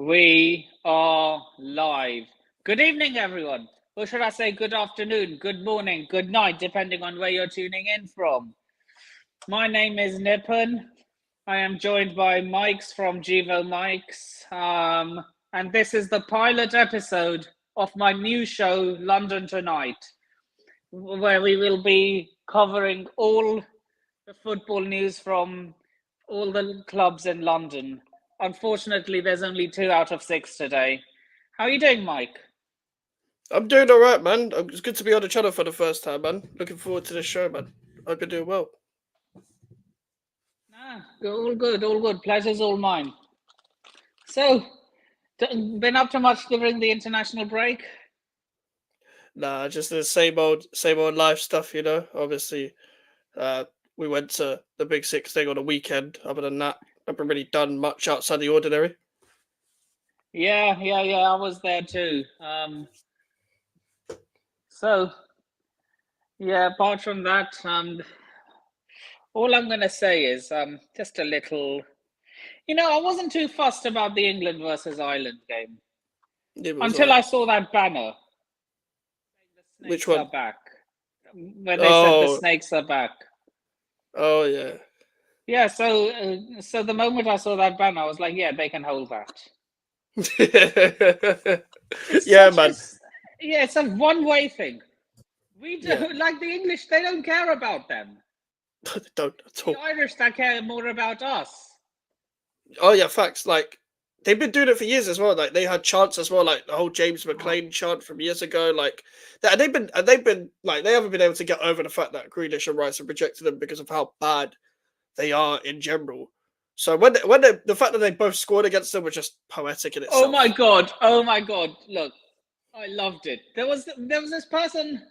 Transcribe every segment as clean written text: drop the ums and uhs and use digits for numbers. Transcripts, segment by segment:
We are live. Good evening, everyone. Or should I say good afternoon, good morning, good night, depending on where you're tuning in from. My name is Nipun. I am joined by Mikes from Jivo Mikes. And this is the pilot episode of my new show, London Tonight, where we will be covering all the football news from all the clubs in London. Unfortunately, there's only 2 out of 6 today. How are you doing, Mike? I'm doing all right, man. It's good to be on the channel for the first time, man. Looking forward to this show, man. Hope you're doing well. All good. Pleasure's all mine. So, been up to much during the international break? Nah, just the same old life stuff, you know. Obviously, we went to the Big Six thing on a weekend. Other than that, I haven't really done much outside the ordinary. Yeah. I was there too. So, yeah. Apart from that, all I'm gonna say is just a little. I wasn't too fussed about the England versus Ireland game until I saw that banner. The Which snakes one? are back. When they said the snakes are back. Oh yeah. Yeah. So the moment I saw that banner, I was like, yeah, they can hold that. Yeah, man. It's a one-way thing. We don't like the English. They don't care about them. They don't at all. The Irish that care more about us. Oh yeah, facts. Like they've been doing it for years as well. Like they had chants as well, like the whole James McLean chant from years ago. Like they've been like they haven't been able to get over the fact that Grealish and Rice have rejected them because of how bad they are in general. So when the fact that they both scored against them was just poetic in itself. Oh my god! Look, I loved it. There was this person,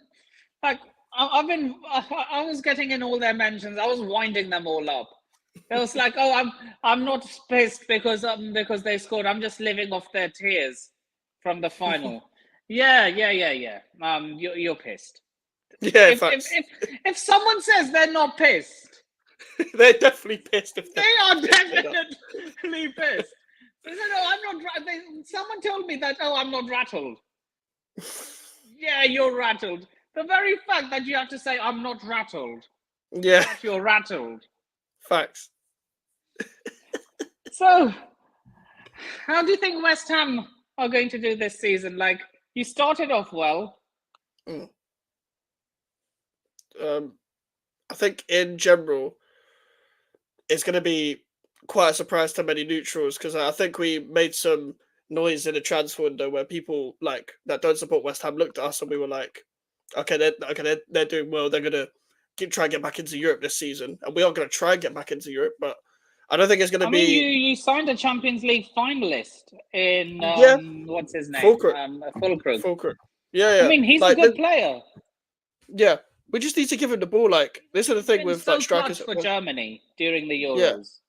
like I was getting in all their mentions. I was winding them all up. It was like, oh, I'm not pissed because they scored. I'm just living off their tears from the final. Yeah. You're pissed. Yeah, if someone says they're not pissed, they're definitely pissed. They are definitely pissed. No, I'm not. Someone told me that. Oh, I'm not rattled. Yeah, you're rattled. The very fact that you have to say I'm not rattled. Yeah, that you're rattled. Facts. So, how do you think West Ham are going to do this season? Like, you started off well. I think in general, it's going to be quite a surprise to many neutrals because I think we made some noise in the transfer window where people like that don't support West Ham looked at us and we were like, okay, they're doing well. They're going to try and get back into Europe this season, and we are going to try and get back into Europe, but I don't think it's going to be. You signed a Champions League finalist in what's his name? Fulkrug. Yeah. I mean, he's a good player. Yeah, we just need to give him the ball. Like this is the thing with like strikers for Germany during the Euros.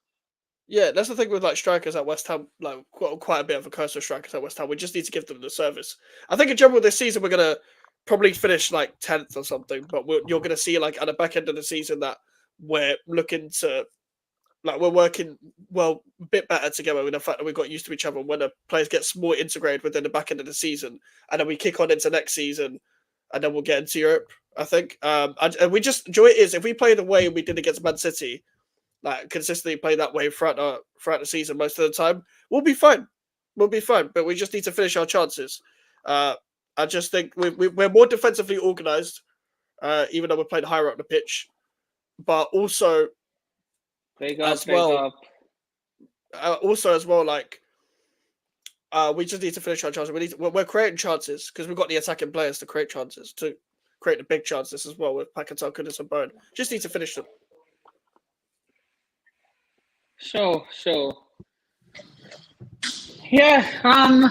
Yeah, that's the thing with like strikers at West Ham. Like quite a bit of a curse with strikers at West Ham. We just need to give them the service. I think in general this season we're gonna probably finish like 10th or something, but you're gonna see like at the back end of the season that we're looking to. Like we're working a bit better together with the fact that we got used to each other when the players get more integrated within the back end of the season, and then we kick on into next season, and then we'll get into Europe. I think, and we just joy is if we play the way we did against Man City, like consistently play that way throughout the season most of the time, we'll be fine. We'll be fine, but we just need to finish our chances. I just think we're more defensively organised, even though we're playing higher up the pitch, but also. Also as well, like we just need to finish our chances. We're creating chances because we've got the attacking players to create chances, to create the big chances as well with Paquetá, Kudus, and Bowen. Just need to finish them. Sure. Yeah, a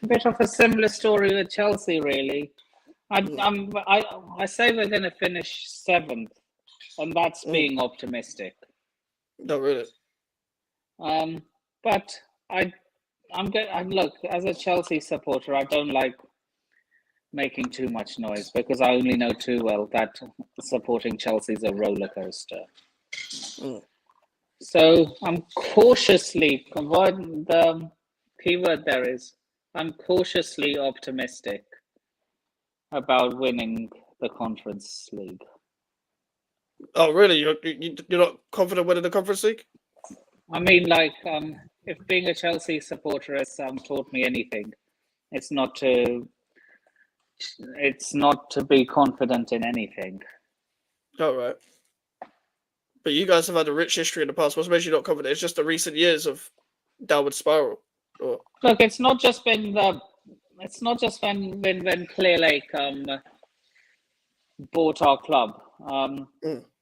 bit of a similar story with Chelsea, really. I say we're going to finish 7th, and that's being optimistic. Not really. But I'm look, as a Chelsea supporter, I don't like making too much noise because I only know too well that supporting Chelsea is a roller coaster. So I'm cautiously converting them. keyword there is I'm cautiously optimistic about winning the Conference League. Oh, really? You're not confident winning the Conference League? I mean, like, if being a Chelsea supporter has taught me anything, it's not to be confident in anything. Oh, right. But you guys have had a rich history in the past. What's made you not confident? It's just the recent years of downward spiral. Or... Look, it's not just when Clear Lake bought our club.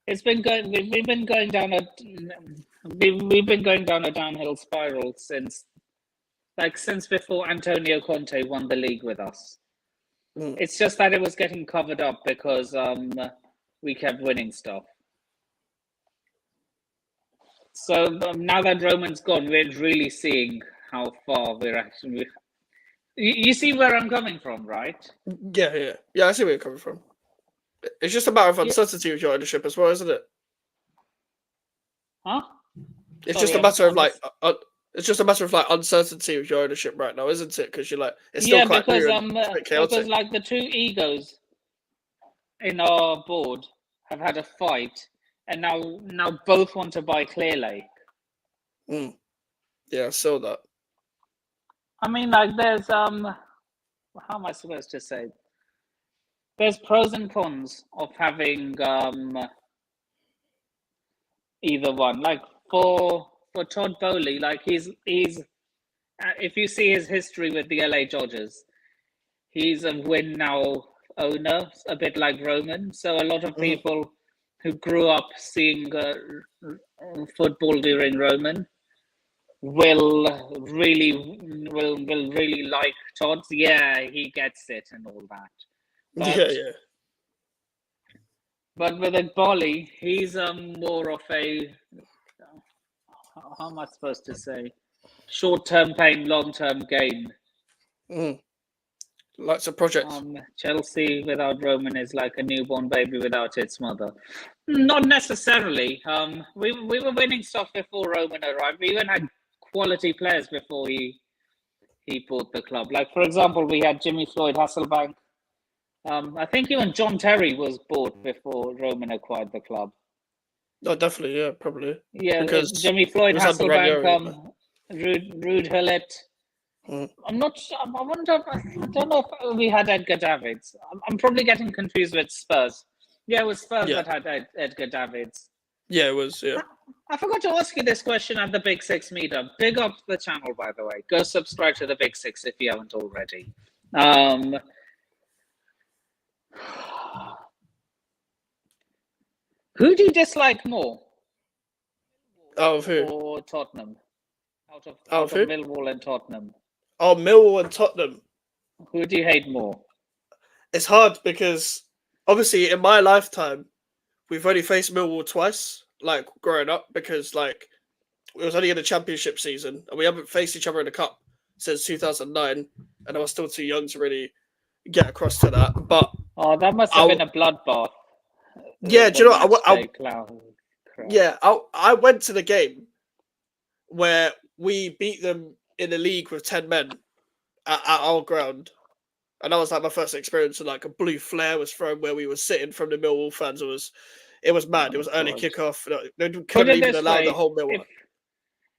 It's been going. We've been going down a downhill spiral since before Antonio Conte won the league with us. It's just that it was getting covered up because we kept winning stuff. So now that Roman's gone, we're really seeing how far we're actually. You see where I'm coming from, right? Yeah. I see where you're coming from. It's just a matter of uncertainty with your ownership as well, isn't it? Huh? It's just a matter of like. It's just a matter of like uncertainty with your ownership right now, isn't it? Because you're like, it's still quite new and a bit chaotic. Because like the two egos in our board have had a fight, and now both want to buy Clear Lake. Yeah, I saw that. I mean, like, there's how am I supposed to say? There's pros and cons of having either one. Like for Todd Bowley, like he's if you see his history with the LA Dodgers, he's a win now owner, a bit like Roman. So a lot of people who grew up seeing football during Roman will really like Todd. Yeah, he gets it and all that. But, yeah. But with Bowley, he's more of a how am I supposed to say? Short-term pain, long-term gain. Like a project. Chelsea without Roman is like a newborn baby without its mother. Not necessarily. We were winning stuff before Roman arrived. We even had quality players before he bought the club. Like, for example, we had Jimmy Floyd Hasselbank. I think even John Terry was bought before Roman acquired the club. Oh, definitely, yeah, probably. Yeah, because Jimmy Floyd Hasselbank, Ruud Hullet. I'm not sure. I don't know if we had Edgar Davids. I'm probably getting confused with Spurs. Yeah, it was Spurs that had Edgar Davids. Yeah, it was, yeah. I forgot to ask you this question at the Big Six meetup. Big up the channel, by the way. Go subscribe to the Big Six if you haven't already. Who do you dislike more? Out of who? Or Tottenham? Out of who? Millwall and Tottenham. Oh, Millwall and Tottenham. Who do you hate more? It's hard because obviously in my lifetime, we've only faced Millwall twice, like growing up, because like it was only in the championship season and we haven't faced each other in the cup since 2009, and I was still too young to really get across to that. But that must have been a bloodbath. Yeah, do you know what? I went to the game where we beat them in the league with 10 men at our ground. And that was like my first experience, and like a blue flare was thrown where we were sitting from the Millwall fans. It was mad. It was early kickoff. They couldn't even allow the whole Millwall.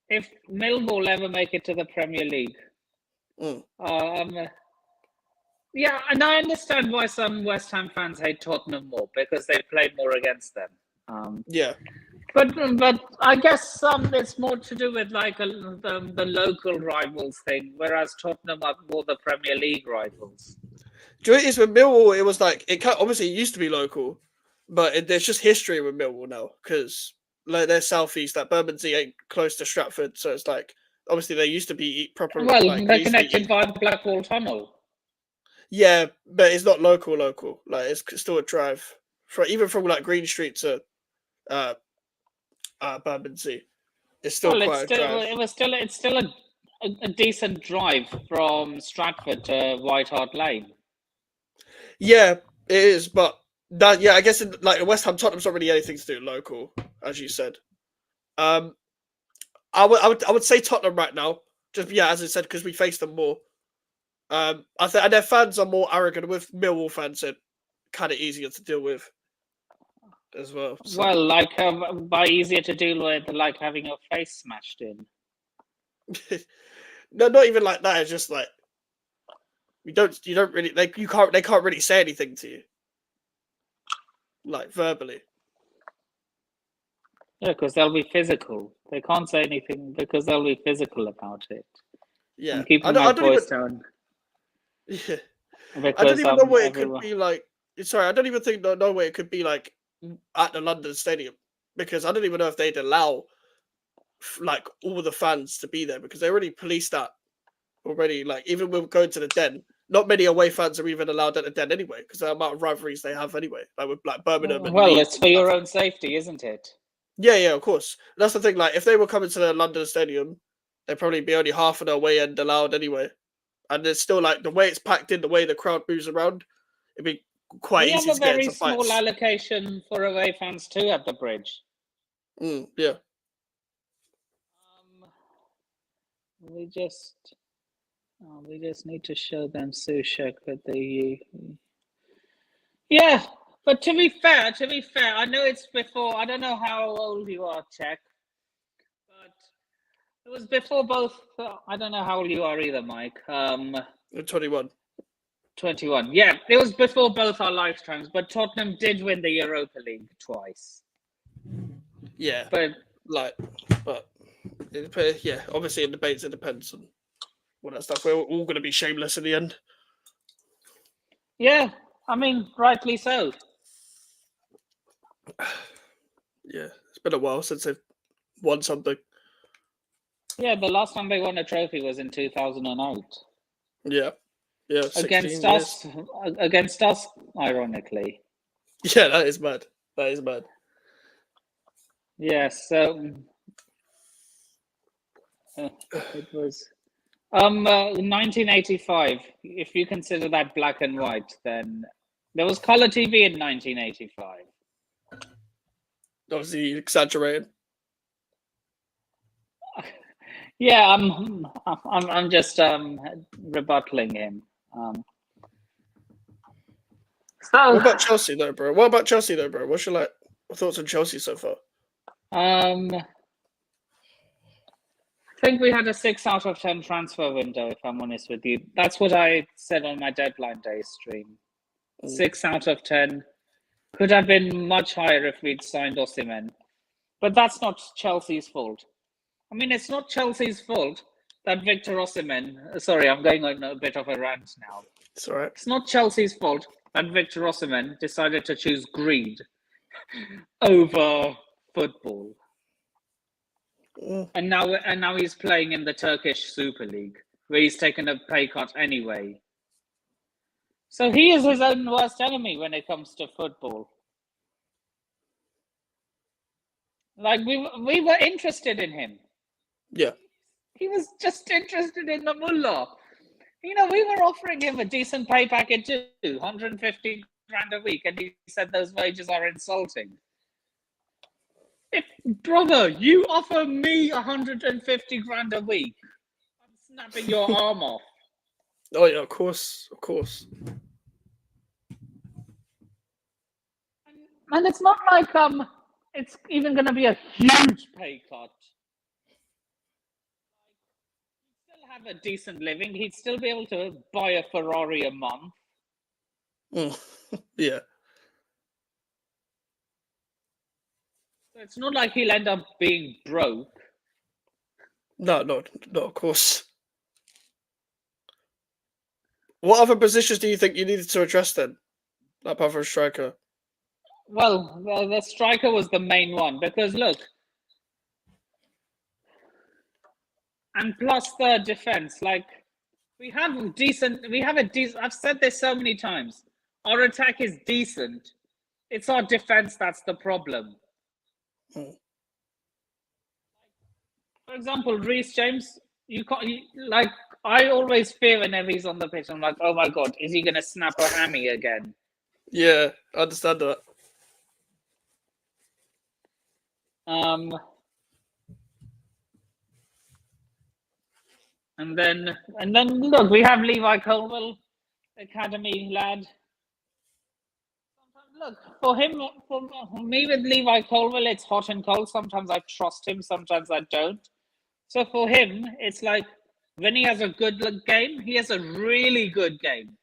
If Millwall ever make it to the Premier League, yeah, and I understand why some West Ham fans hate Tottenham more because they played more against them. Yeah. But I guess it's more to do with like the local rivals thing, whereas Tottenham are more the Premier League rivals. Do you know what it is with Millwall? It was like obviously it used to be local, but there's just history with Millwall now because like they're southeast. Like Bermondsey ain't close to Stratford, so it's like obviously they used to be proper. Well, like, they're connected by Blackwall Tunnel. Yeah, but it's not local. Like it's still a drive even from like Green Street to Bermondsey. It's still quite a drive. It's still a decent drive from Stratford to White Hart Lane. Yeah, it is, but I guess like West Ham, Tottenham's not really anything to do local, as you said. I would say Tottenham right now, Just as I said, because we face them more. I think, and their fans are more arrogant. With Millwall fans, they're kind of easier to deal with as well. So. Well, like by easier to deal with, like having your face smashed in. No, not even like that. It's just like you don't really they can't really say anything to you, like verbally. Yeah, because they'll be physical. They can't say anything because they'll be physical about it. Yeah, I'm keeping my voice down. Yeah, Because, I don't even know what it could be like. Sorry, I don't even know what it could be like at the London Stadium, because I don't even know if they'd allow like all the fans to be there, because they already policed that already. Like even when going to the Den, not many away fans are even allowed at the Den anyway, because the amount of rivalries they have anyway, like with like Birmingham. And Leeds it's for your own safety, isn't it? Yeah, of course. That's the thing. Like if they were coming to the London Stadium, they'd probably be only half of the away end allowed anyway. And it's still like the way it's packed in, the way the crowd moves around, it'd be quite easy to get into fights. We have a very small allocation for away fans too at the bridge. Yeah. We just need to show them Souček with the. Yeah, but to be fair, I know it's before. I don't know how old you are, Czech, but it was before both. I don't know how old you are either, Mike. 21. 21. Yeah, it was before both our lifetimes, but Tottenham did win the Europa League twice. Yeah, but yeah, obviously in debates it depends on all that stuff. We're all going to be shameless in the end. Yeah, I mean, rightly so. Yeah, it's been a while since they've won something. Yeah, the last time they won a trophy was in 2008. Yeah. Against us, ironically. Yeah, that is mad. Yeah, so it was 1985. If you consider that black and white, then there was color TV in 1985. Obviously exaggerating. Yeah, I'm just rebuttaling him. So what about Chelsea though, bro? What's your thoughts on Chelsea so far? I think we had a 6 out of 10 transfer window, if I'm honest with you. That's what I said on my deadline day stream. 6 out of 10. Could have been much higher if we'd signed Osimhen. But that's not Chelsea's fault. I mean, it's not Chelsea's fault that Victor Osimhen... Sorry, I'm going on a bit of a rant now. It's all right. It's not Chelsea's fault that Victor Osimhen decided to choose greed over football. And now he's playing in the Turkish Super League, where he's taken a pay cut anyway. So he is his own worst enemy when it comes to football. Like we were interested in him. Yeah. He was just interested in the mullah. You know, we were offering him a decent pay packet too, 150 grand a week, and he said those wages are insulting. Brother, you offer me 150 grand a week, I'm snapping your arm off. Oh yeah, of course. And it's not like it's even going to be a huge pay cut. He'd still have a decent living. He'd still be able to buy a Ferrari a month. Yeah. So it's not like he'll end up being broke. No, of course. What other positions do you think you needed to address then, apart from striker? Well, the striker was the main one, because look, and plus the defense, like we have a decent. I've said this so many times. Our attack is decent. It's our defense that's the problem. For example, Reece James, I always fear whenever he's on the pitch. I'm like, oh my God, is he going to snap a hammy again? Yeah, I understand that. And then look, we have Levi Colwell, academy lad. Look, for me with Levi Colwell, it's hot and cold. Sometimes I trust him, sometimes I don't. So for him, it's like when he has a good game, he has a really good game.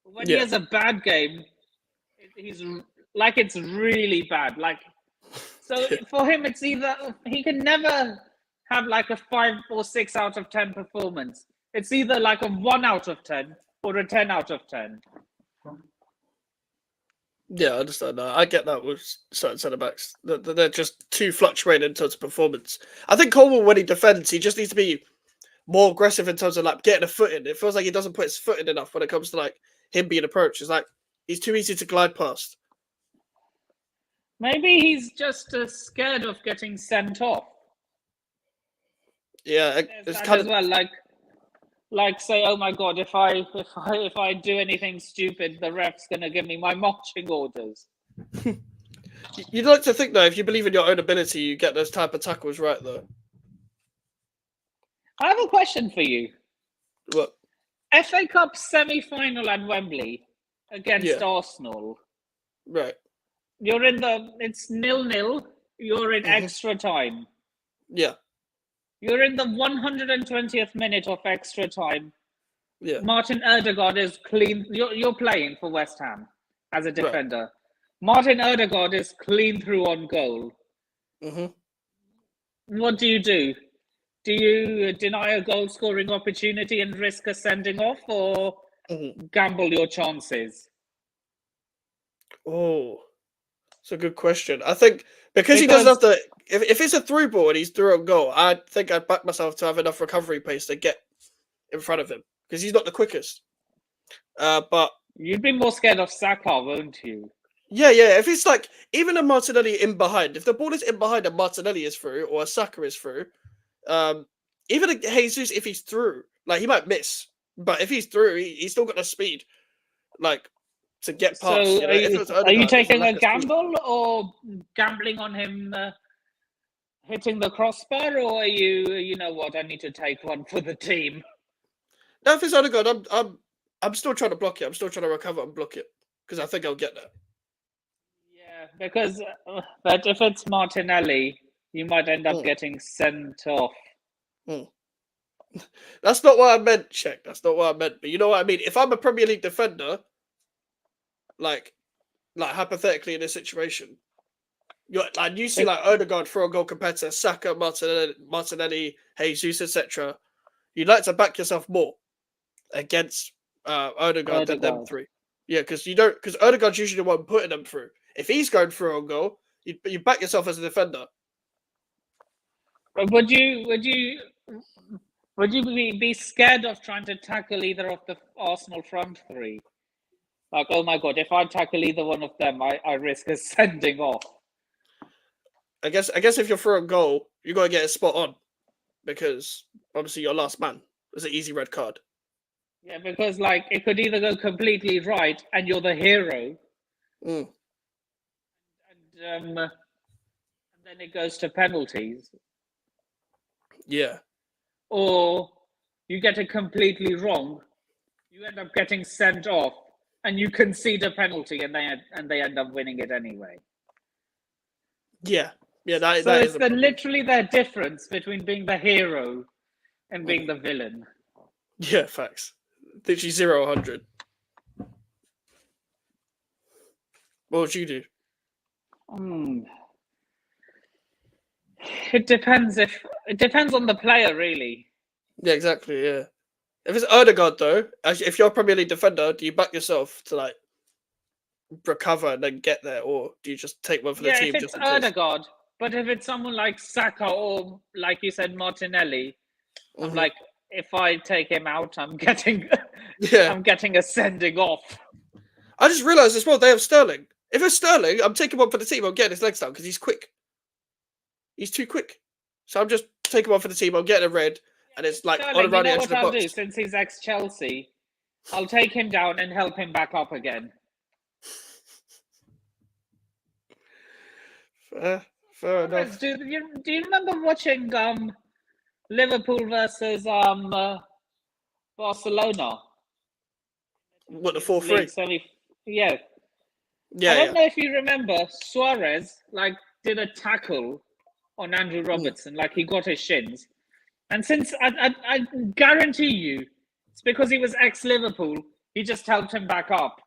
When he has a bad game, he's like it's really bad. Like so for him, it's either he can never have like a 5 or 6 out of 10 performance. It's either like a 1 out of 10 or a 10 out of 10. Yeah, I understand that. I get that with certain centre backs. They're just too fluctuating in terms of performance. I think Colwell, when he defends, he just needs to be more aggressive in terms of like getting a foot in. It feels like he doesn't put his foot in enough when it comes to like him being approached. It's like he's too easy to glide past. Maybe he's just scared of getting sent off. Yeah, it's kind of as well. Like say, oh my god, if I do anything stupid, the ref's gonna give me my marching orders. You'd like to think though, if you believe in your own ability, you get those type of tackles right though. I have a question for you. What? FA Cup semi-final at Wembley against Arsenal. Right. It's 0-0. You're in extra time. Yeah. You're in the 120th minute of extra time. Yeah. Martin Ødegaard is clean. You're playing for West Ham as a defender. Right. Martin Ødegaard is clean through on goal. What do? Do you deny a goal scoring opportunity and risk a sending off, or gamble your chances? Oh, it's a good question. I think because he doesn't have to. If it's a through ball and he's through on goal, I think I'd back myself to have enough recovery pace to get in front of him because he's not the quickest. But you'd be more scared of Saka, won't you? Yeah. If it's like even a Martinelli in behind, if the ball is in behind and Martinelli is through or a Saka is through, even a Jesus, if he's through, like he might miss, but if he's through, he's still got the speed, like to get past. So are you taking a gamble or gambling on him hitting the crossbar, or are you know what, I need to take one for the team? No, if it's Ødegaard, I'm still trying to block it. I'm still trying to recover and block it because I think I'll get there. Yeah, because but if it's Martinelli, you might end up getting sent off. That's not what I meant, Czech. That's not what I meant. But you know what I mean? If I'm a Premier League defender, like hypothetically in this situation, you see like Ødegaard throw a goal compared to Saka, Martinelli, Jesus, etc. You'd like to back yourself more against Ødegaard than them three. Yeah, because Ødegaard's usually the one putting them through. If he's going through on goal, you back yourself as a defender. But would you be scared of trying to tackle either of the Arsenal front three? Like, oh my god, if I tackle either one of them, I risk a sending off. I guess if you're through a goal, you got to get it spot on because obviously you're last man. It's an easy red card. Yeah, because like it could either go completely right and you're the hero, and then it goes to penalties. Yeah. Or you get it completely wrong, you end up getting sent off, and you concede a penalty, and they end up winning it anyway. Yeah. That is literally the difference between being the hero and being the villain. Yeah, facts. Literally 0-100. What would you do? It depends on the player, really. Yeah, exactly. Yeah. If it's Ødegaard though, if you're a Premier League defender, do you back yourself to like recover and then get there, or do you just take one for the team? Yeah, if it's Ødegaard, but if it's someone like Saka or like you said, Martinelli, I'm like, if I take him out, I'm getting a sending off. I just realised as well they have Sterling. If it's Sterling, I'm taking one for the team. I'm getting his legs down because he's quick. He's too quick. So I'm just taking one for the team. I'm getting a red, and it's like Sterling, on around the edge of the box. Do, since he's ex-Chelsea, I'll take him down and help him back up again. Fair enough. Do you remember watching Liverpool versus Barcelona. What, the Champions League 4-3? semi. Yeah, I Yeah, don't yeah. know if you remember. Suarez did a tackle on Andrew Robertson, like he got his shins. And since I guarantee you, it's because he was ex-Liverpool. He just helped him back up.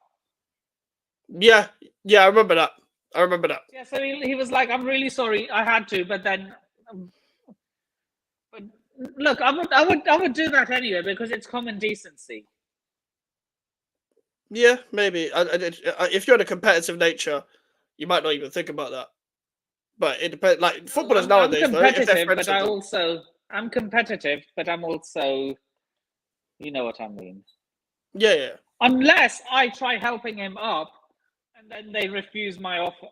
Yeah, I remember that. Yeah, so he was like, "I'm really sorry, I had to," but then, but look, I would do that anyway because it's common decency. Yeah, maybe. If you're in a competitive nature, you might not even think about that. But it depends. Like footballers I'm nowadays, though, if they're competitive, friends but with them, I'm competitive, but I'm also, you know what I mean. yeah. Unless I try helping him up, and then they refuse my offer.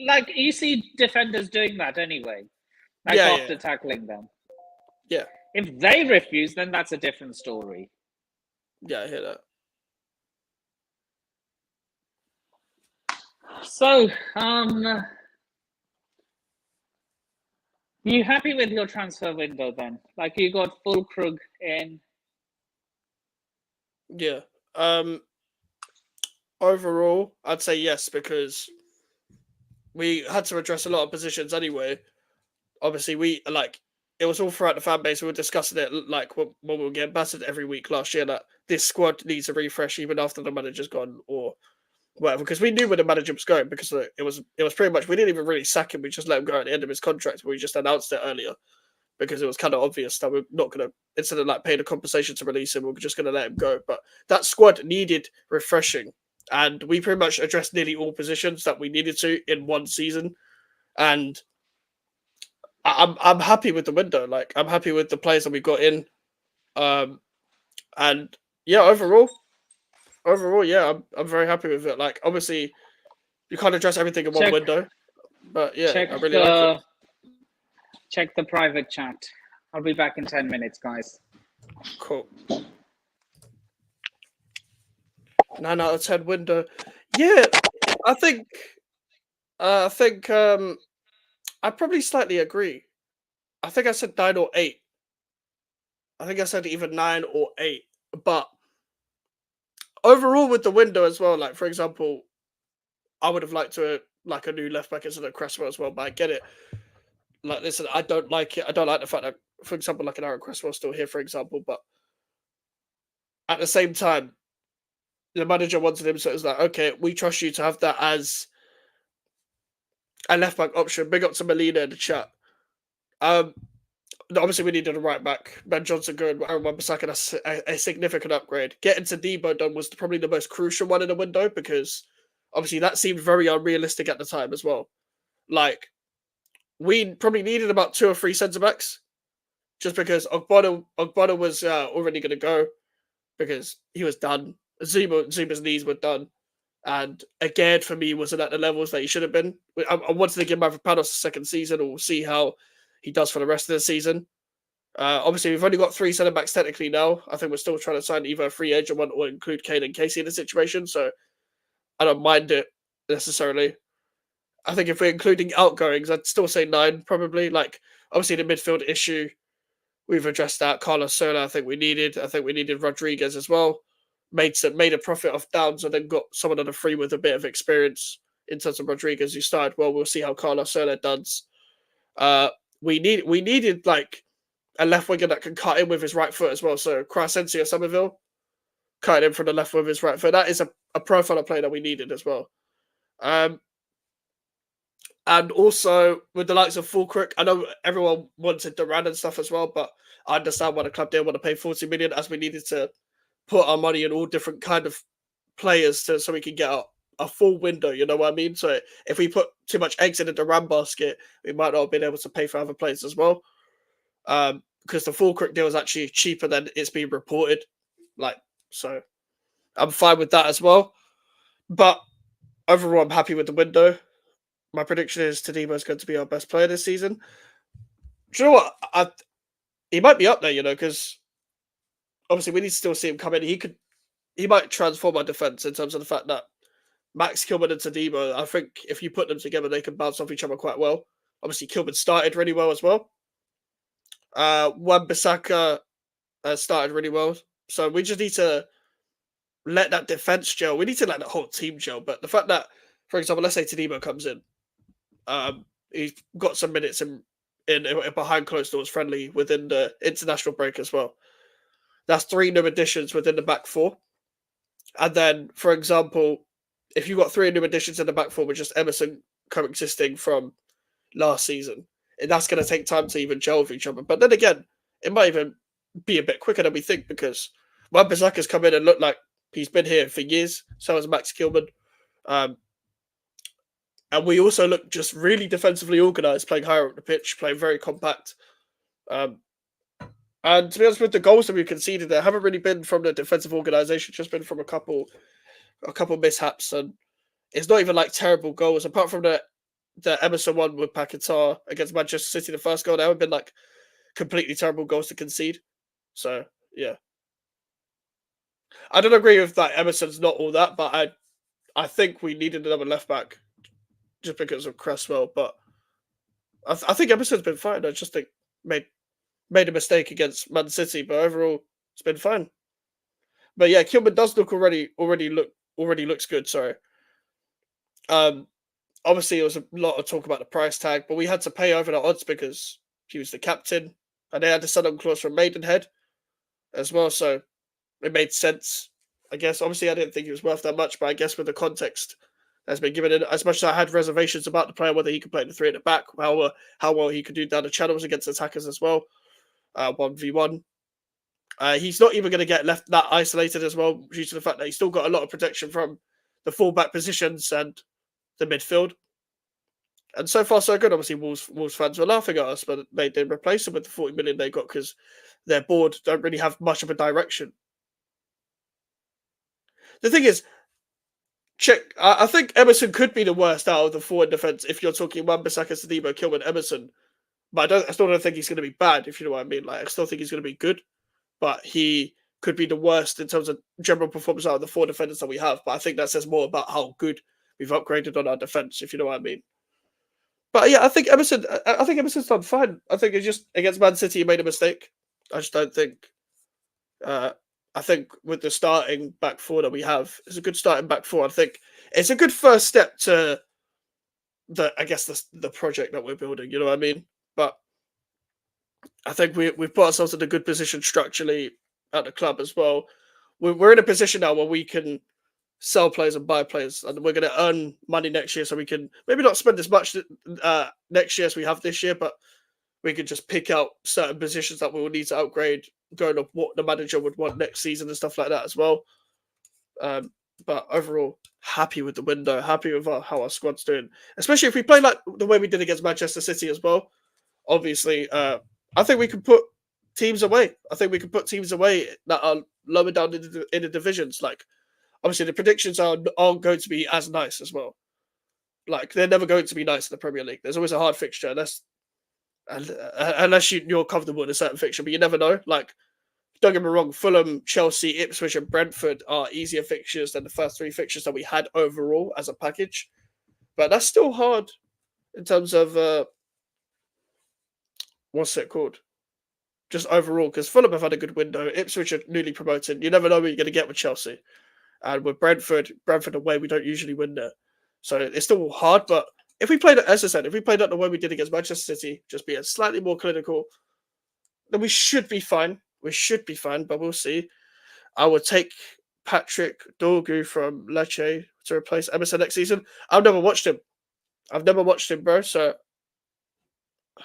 Like you see defenders doing that anyway, after tackling them. Yeah. If they refuse, then that's a different story. Yeah, I hear that. So, you happy with your transfer window then? Like you got Fulkrug in. Yeah. Overall, I'd say yes because we had to address a lot of positions anyway. Obviously, it was all throughout the fan base. We were discussing it like when we were getting battered every week last year that this squad needs a refresh even after the manager's gone or whatever. Because we knew where the manager was going because it was pretty much we didn't even really sack him. We just let him go at the end of his contract. We just announced it earlier because it was kind of obvious that we're not going to, instead of like paying a compensation to release him, we're just going to let him go. But that squad needed refreshing. And we pretty much addressed nearly all positions that we needed to in one season. And I'm happy with the window. Like I'm happy with the players that we got in. And yeah, overall, yeah, I'm very happy with it. Like obviously, you can't address everything in one window, but yeah, I really like it. Check the private chat. I'll be back in 10 minutes, guys. Cool. 9 out of 10 window. Yeah, I think I probably slightly agree. I think I said 9 or 8. I think I said either 9 or 8. But overall with the window as well, like for example, I would have liked to like a new left back instead of Cresswell as well, but I get it. Like listen, I don't like it. I don't like the fact that, for example, like an Aaron Cresswell's still here, for example, but at the same time, the manager wanted him, so it was like, okay, we trust you to have that as a left back option. Big up to Molina in the chat. Obviously, we needed a right back. Ben Johnson going, Aaron Wan-Bissaka, that's a significant upgrade. Getting Todibo done was probably the most crucial one in the window because obviously that seemed very unrealistic at the time as well. Like, we probably needed about 2 or 3 centre backs just because Ogbonna was already going to go because he was done. Zuma's knees were done. And again, for me, wasn't at the levels that he should have been. I wanted to give Mavropanos a second season, or we'll see how he does for the rest of the season. Obviously, we've only got 3 centre backs technically now. I think we're still trying to sign either a free agent one or include Kane and Casey in the situation. So I don't mind it necessarily. I think if we're including outgoings, I'd still say 9 probably. Like obviously the midfield issue, we've addressed that. Carlos Sola, I think we needed. I think we needed Rodriguez as well. Made a profit off Downs and then got someone on the free with a bit of experience in terms of Rodriguez who started well. We'll see how Carlos Sola does. We needed like a left winger that can cut in with his right foot as well. So Crescencio Somerville cutting in from the left with his right foot. That is a profile of play that we needed as well. And also with the likes of Fulkrug, I know everyone wanted Duran and stuff as well, but I understand why the club didn't want to pay 40 million as we needed to put our money in all different kind of players so we can get a full window, you know what I mean? So if we put too much eggs in the Duran basket, we might not have been able to pay for other players as well. Because the Fulkrug deal is actually cheaper than it's being reported. So I'm fine with that as well. But overall, I'm happy with the window. My prediction is Todibo is going to be our best player this season. Do you know what? He might be up there, because obviously we need to still see him come in. He might transform our defense in terms of the fact that Max Kilman and Todibo, I think if you put them together, they can bounce off each other quite well. Obviously, Kilman started really well as well. Wan-Bissaka started really well. So we just need to let that defense gel. We need to let the whole team gel. But the fact that, for example, let's say Tadimo comes in, he's got some minutes in behind closed doors, friendly within the international break as well. That's 3 new additions within the back four. And then, for example, if you've got 3 new additions in the back four with just Emerson coexisting from last season, and that's going to take time to even gel with each other. But then again, it might even be a bit quicker than we think because Wan-Bissaka's come in and looked like he's been here for years. So has Max Kilman. And we also look just really defensively organised, playing higher up the pitch, playing very compact. And to be honest with the goals that we conceded, there haven't really been from the defensive organisation, just been from a couple mishaps, and it's not even like terrible goals. Apart from the Emerson one with Paquetá against Manchester City, the first goal, there haven't been like completely terrible goals to concede. So yeah, I don't agree with that. Emerson's not all that, but I think we needed another left back just because of Cresswell. But I think Emerson's been fine. I just think made a mistake against Man City, but overall it's been fine. But yeah, Kilman does look already looks good. Sorry. Obviously, there was a lot of talk about the price tag, but we had to pay over the odds because he was the captain, and they had the sell-on clause from Maidenhead as well, so it made sense. I guess. Obviously, I didn't think he was worth that much, but I guess with the context that's been given, in, as much as I had reservations about the player, whether he could play the 3 at the back, how well he could do down the channels against attackers as well, 1v1. He's not even going to get left that isolated as well, due to the fact that he's still got a lot of protection from the fullback positions and the midfield. And so far, so good. Obviously, Wolves fans were laughing at us, but they did replace him with the 40 million they got because their board don't really have much of a direction. The thing is, I think Emerson could be the worst out of the forward defense if you're talking Wan-Bissaka, Tadimo, Kilman, Emerson. But I still don't think he's going to be bad, if you know what I mean. Like, I still think he's going to be good, but he could be the worst in terms of general performance out of the 4 defenders that we have. But I think that says more about how good we've upgraded on our defense, if you know what I mean. But yeah, I think Emerson's done fine. I think it's just against Man City, he made a mistake. I just don't think. I think with the starting back four that we have, it's a good starting back four. I think it's a good first step to the project that we're building. You know what I mean? But I think we've put ourselves in a good position structurally at the club as well. We're in a position now where we can sell players and buy players, and we're going to earn money next year, so we can maybe not spend as much next year as we have this year, but we could just pick out certain positions that we will need to upgrade, going off what the manager would want next season and stuff like that as well. But overall, happy with the window, happy with how our squad's doing, especially if we play like the way we did against Manchester City as well. Obviously, I think we can put teams away. I think we can put teams away that are lower down in the divisions. Like, obviously, the predictions aren't going to be as nice as well. Like, they're never going to be nice in the Premier League. There's always a hard fixture, unless you're comfortable in a certain fixture, but you never know. Like, don't get me wrong, Fulham, Chelsea, Ipswich, and Brentford are easier fixtures than the first 3 fixtures that we had overall as a package. But that's still hard in terms of what's it called? Just overall, because Fulham have had a good window. Ipswich are newly promoted. You never know what you're going to get with Chelsea. And with Brentford away, we don't usually win there. So it's still hard, but if we played, as I said, if we played out the way we did against Manchester City, just being slightly more clinical, then we should be fine. We should be fine, but we'll see. I would take Patrick Dorgu from Lecce to replace Emerson next season. I've never watched him, bro. So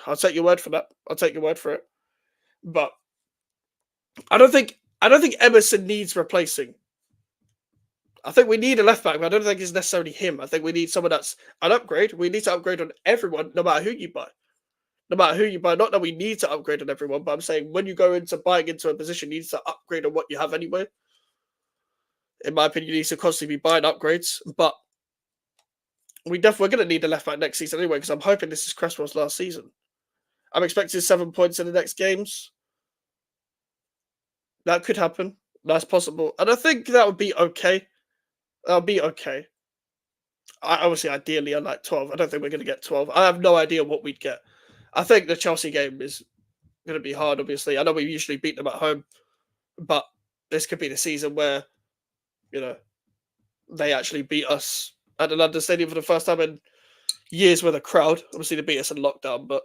I'll take your word for that. I'll take your word for it. But I don't think Emerson needs replacing. I think we need a left back, but I don't think it's necessarily him. I think we need someone that's an upgrade. We need to upgrade on everyone, no matter who you buy. No matter who you buy. Not that we need to upgrade on everyone, but I'm saying when you go into buying into a position, you need to upgrade on what you have anyway. In my opinion, you need to constantly be buying upgrades. But we're going to need a left back next season anyway, because I'm hoping this is Cresswell's last season. I'm expecting 7 points in the next games. That could happen. That's possible. And I think that would be okay. That'll be okay. Obviously, ideally, I'd like 12. I don't think we're going to get 12. I have no idea what we'd get. I think the Chelsea game is going to be hard, obviously. I know we usually beat them at home, but this could be the season where, you know, they actually beat us at the London Stadium for the first time in years with a crowd. Obviously, they beat us in lockdown, but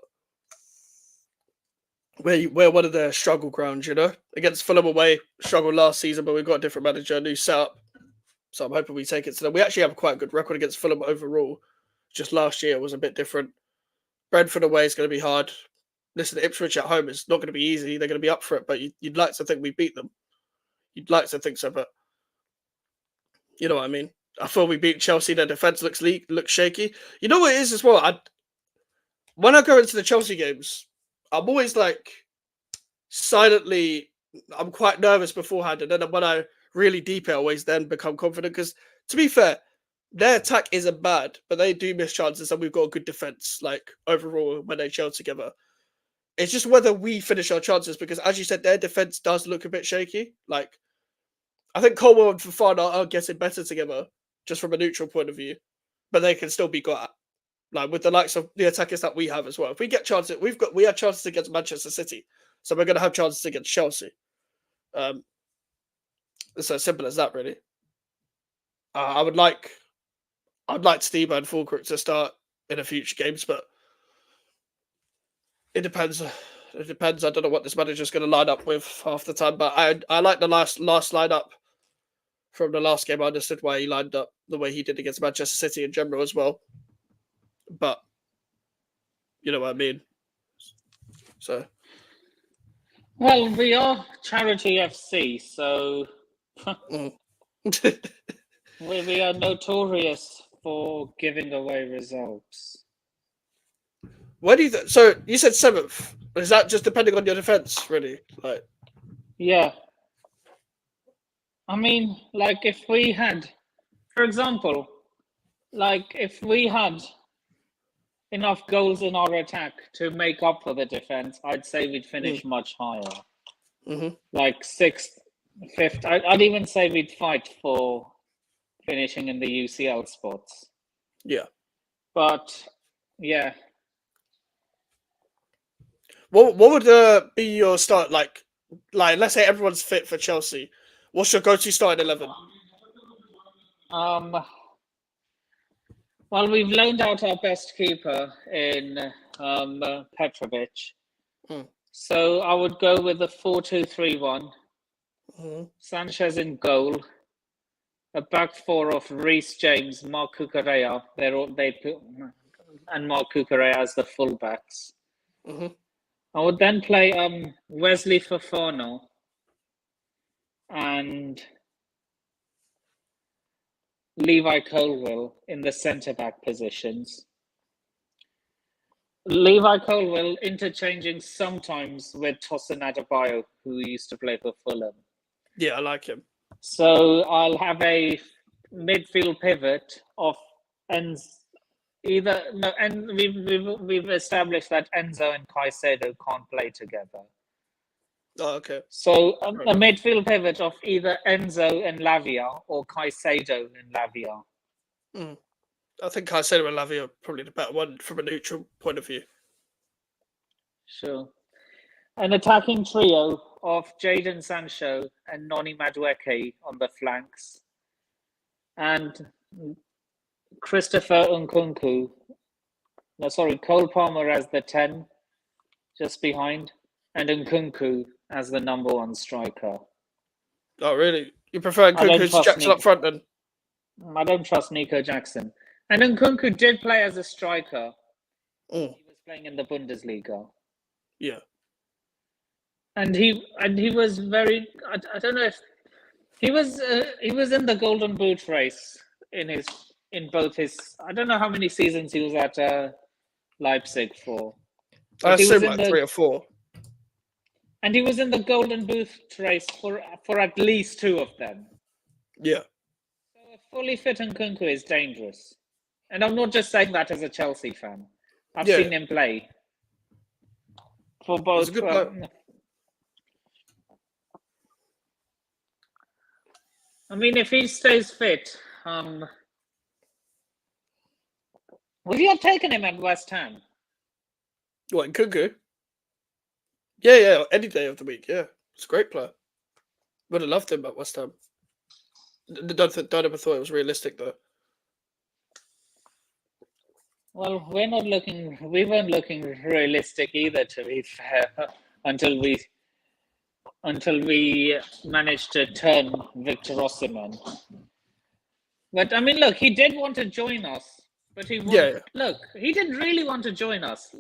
we're one of their struggle grounds, you know. Against Fulham away, struggled last season, but we've got a different manager, a new setup. So I'm hoping we take it to them. We actually have a quite good record against Fulham overall. Just last year was a bit different. Brentford away is going to be hard. Listen, Ipswich at home is not going to be easy. They're going to be up for it, but you'd like to think we beat them. You'd like to think so, but you know what I mean. I thought we beat Chelsea. Their defense looks shaky. You know what it is as well. When I go into the Chelsea games, I'm always like silently. I'm quite nervous beforehand, and then when I really deep it, I always then become confident. Because to be fair, their attack isn't bad, but they do miss chances, and we've got a good defense. Like overall, when they gel together, it's just whether we finish our chances. Because as you said, their defense does look a bit shaky. Like I think Colwell and Fofana are getting better together, just from a neutral point of view, but they can still be got at. Like with the likes of the attackers that we have as well. If we get chances, we have chances against Manchester City, so we're going to have chances against Chelsea. It's as simple as that, really. I'd like Steve and Fulcrook to start in a future games, but it depends. It depends. I don't know what this manager's going to line up with half the time, but I like the last lineup from the last game. I understood why he lined up the way he did against Manchester City in general as well. But you know what I mean. So, well, we are Charity FC, so we are notorious for giving away results. Where do you? So you said 7th. Is that just depending on your defense, really? Like, yeah. I mean, like if we had, for example, like if we had enough goals in our attack to make up for the defense, I'd say we'd finish much higher. Like 6th, 5th. I'd even say we'd fight for finishing in the UCL spots. Yeah. But yeah. What would be your start like? Let's say everyone's fit for Chelsea. What's your go-to starting 11? Well, we've loaned out our best keeper in Petrovic. So I would go with the 4-2-3-1. Sanchez in goal. A back four of Reece James, Mark Cucurella. And Mark Cucurella as the fullbacks. I would then play Wesley Fofana and Levi Colwill in the centre-back positions. Levi Colwill interchanging sometimes with Tosin Adebayo, who used to play for Fulham. Yeah, I like him. So I'll have a midfield pivot of we've established that Enzo and Caicedo can't play together. Oh, okay. So a midfield pivot of either Enzo and Lavia or Caicedo and Lavia. I think Caicedo and Lavia are probably the better one from a neutral point of view. Sure. An attacking trio of Jadon Sancho and Noni Madueke on the flanks. And Christopher Nkunku. Cole Palmer as the 10, just behind. And Nkunku as the number 1 striker. Oh, really? You prefer Nkunku to Jackson up front then? I don't trust Nico Jackson. And Nkunku did play as a striker. He was playing in the Bundesliga. Yeah. And he was very. I don't know if he was in the Golden Boot race in both his. I don't know how many seasons he was at Leipzig for. I assume like 3 or 4. And he was in the Golden Boot race for at least 2 of them. Yeah. So a fully fit Nkunku is dangerous. And I'm not just saying that as a Chelsea fan. I've seen him play. For both. I mean, if he stays fit, would you have taken him at West Ham? What, Nkunku? Yeah, any day of the week, yeah. It's a great player. Would have loved him at West Ham. Don't ever thought it was realistic though. Well, we weren't looking realistic either, to be fair, until we managed to turn Victor Osimhen. But I mean, look, he did want to join us, but he look, he didn't really want to join us.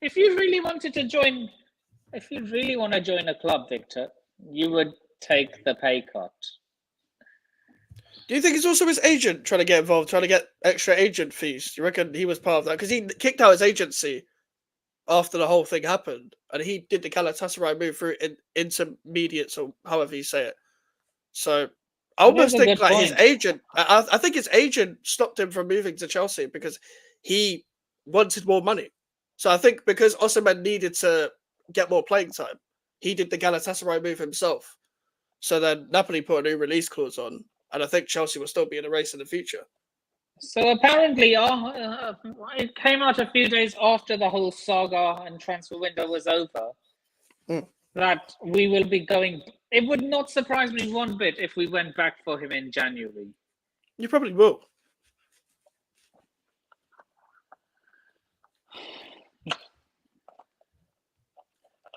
If you really want to join a club, Victor, you would take the pay cut. Do you think it's also his agent trying to get involved, trying to get extra agent fees? Do you reckon he was part of that? Because he kicked out his agency after the whole thing happened, and he did the Galatasaray move through intermediates, or however you say it. So I almost think like his agent, I think his agent stopped him from moving to Chelsea because he wanted more money. So I think because Osimhen needed to get more playing time, he did the Galatasaray move himself. So then Napoli put a new release clause on, and I think Chelsea will still be in a race in the future. So apparently, it came out a few days after the whole saga and transfer window was over that we will be going. It would not surprise me one bit if we went back for him in January. You probably will.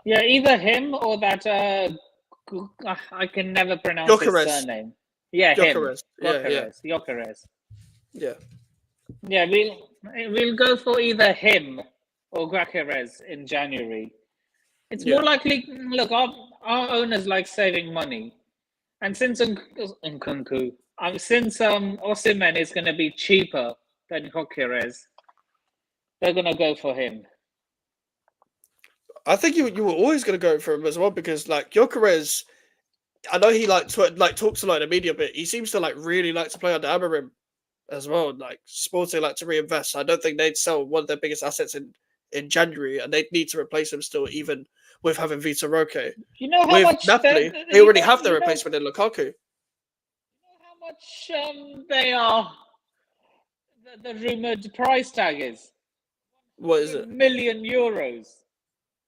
Yeah, either him or that. I can never pronounce his surname. Yeah, Gyökeres. Gyökeres. Yeah. Yeah, we'll go for either him or Gyökeres in January. It's more likely. Look, our owners like saving money, and since Nkunku, since Osimhen is going to be cheaper than Gyökeres, they're going to go for him. I think you were always going to go for him as well because like Gyökeres, I know he talks a lot in the media, but he seems to really like to play under Amorim as well. Like Sporting like to reinvest. I don't think they'd sell one of their biggest assets in January, and they'd need to replace him still, even with having Vitor Roque. You know how much Napoli, they already have their replacement in Lukaku. You know how much they are. The rumored price tag is. What is it? €1 million.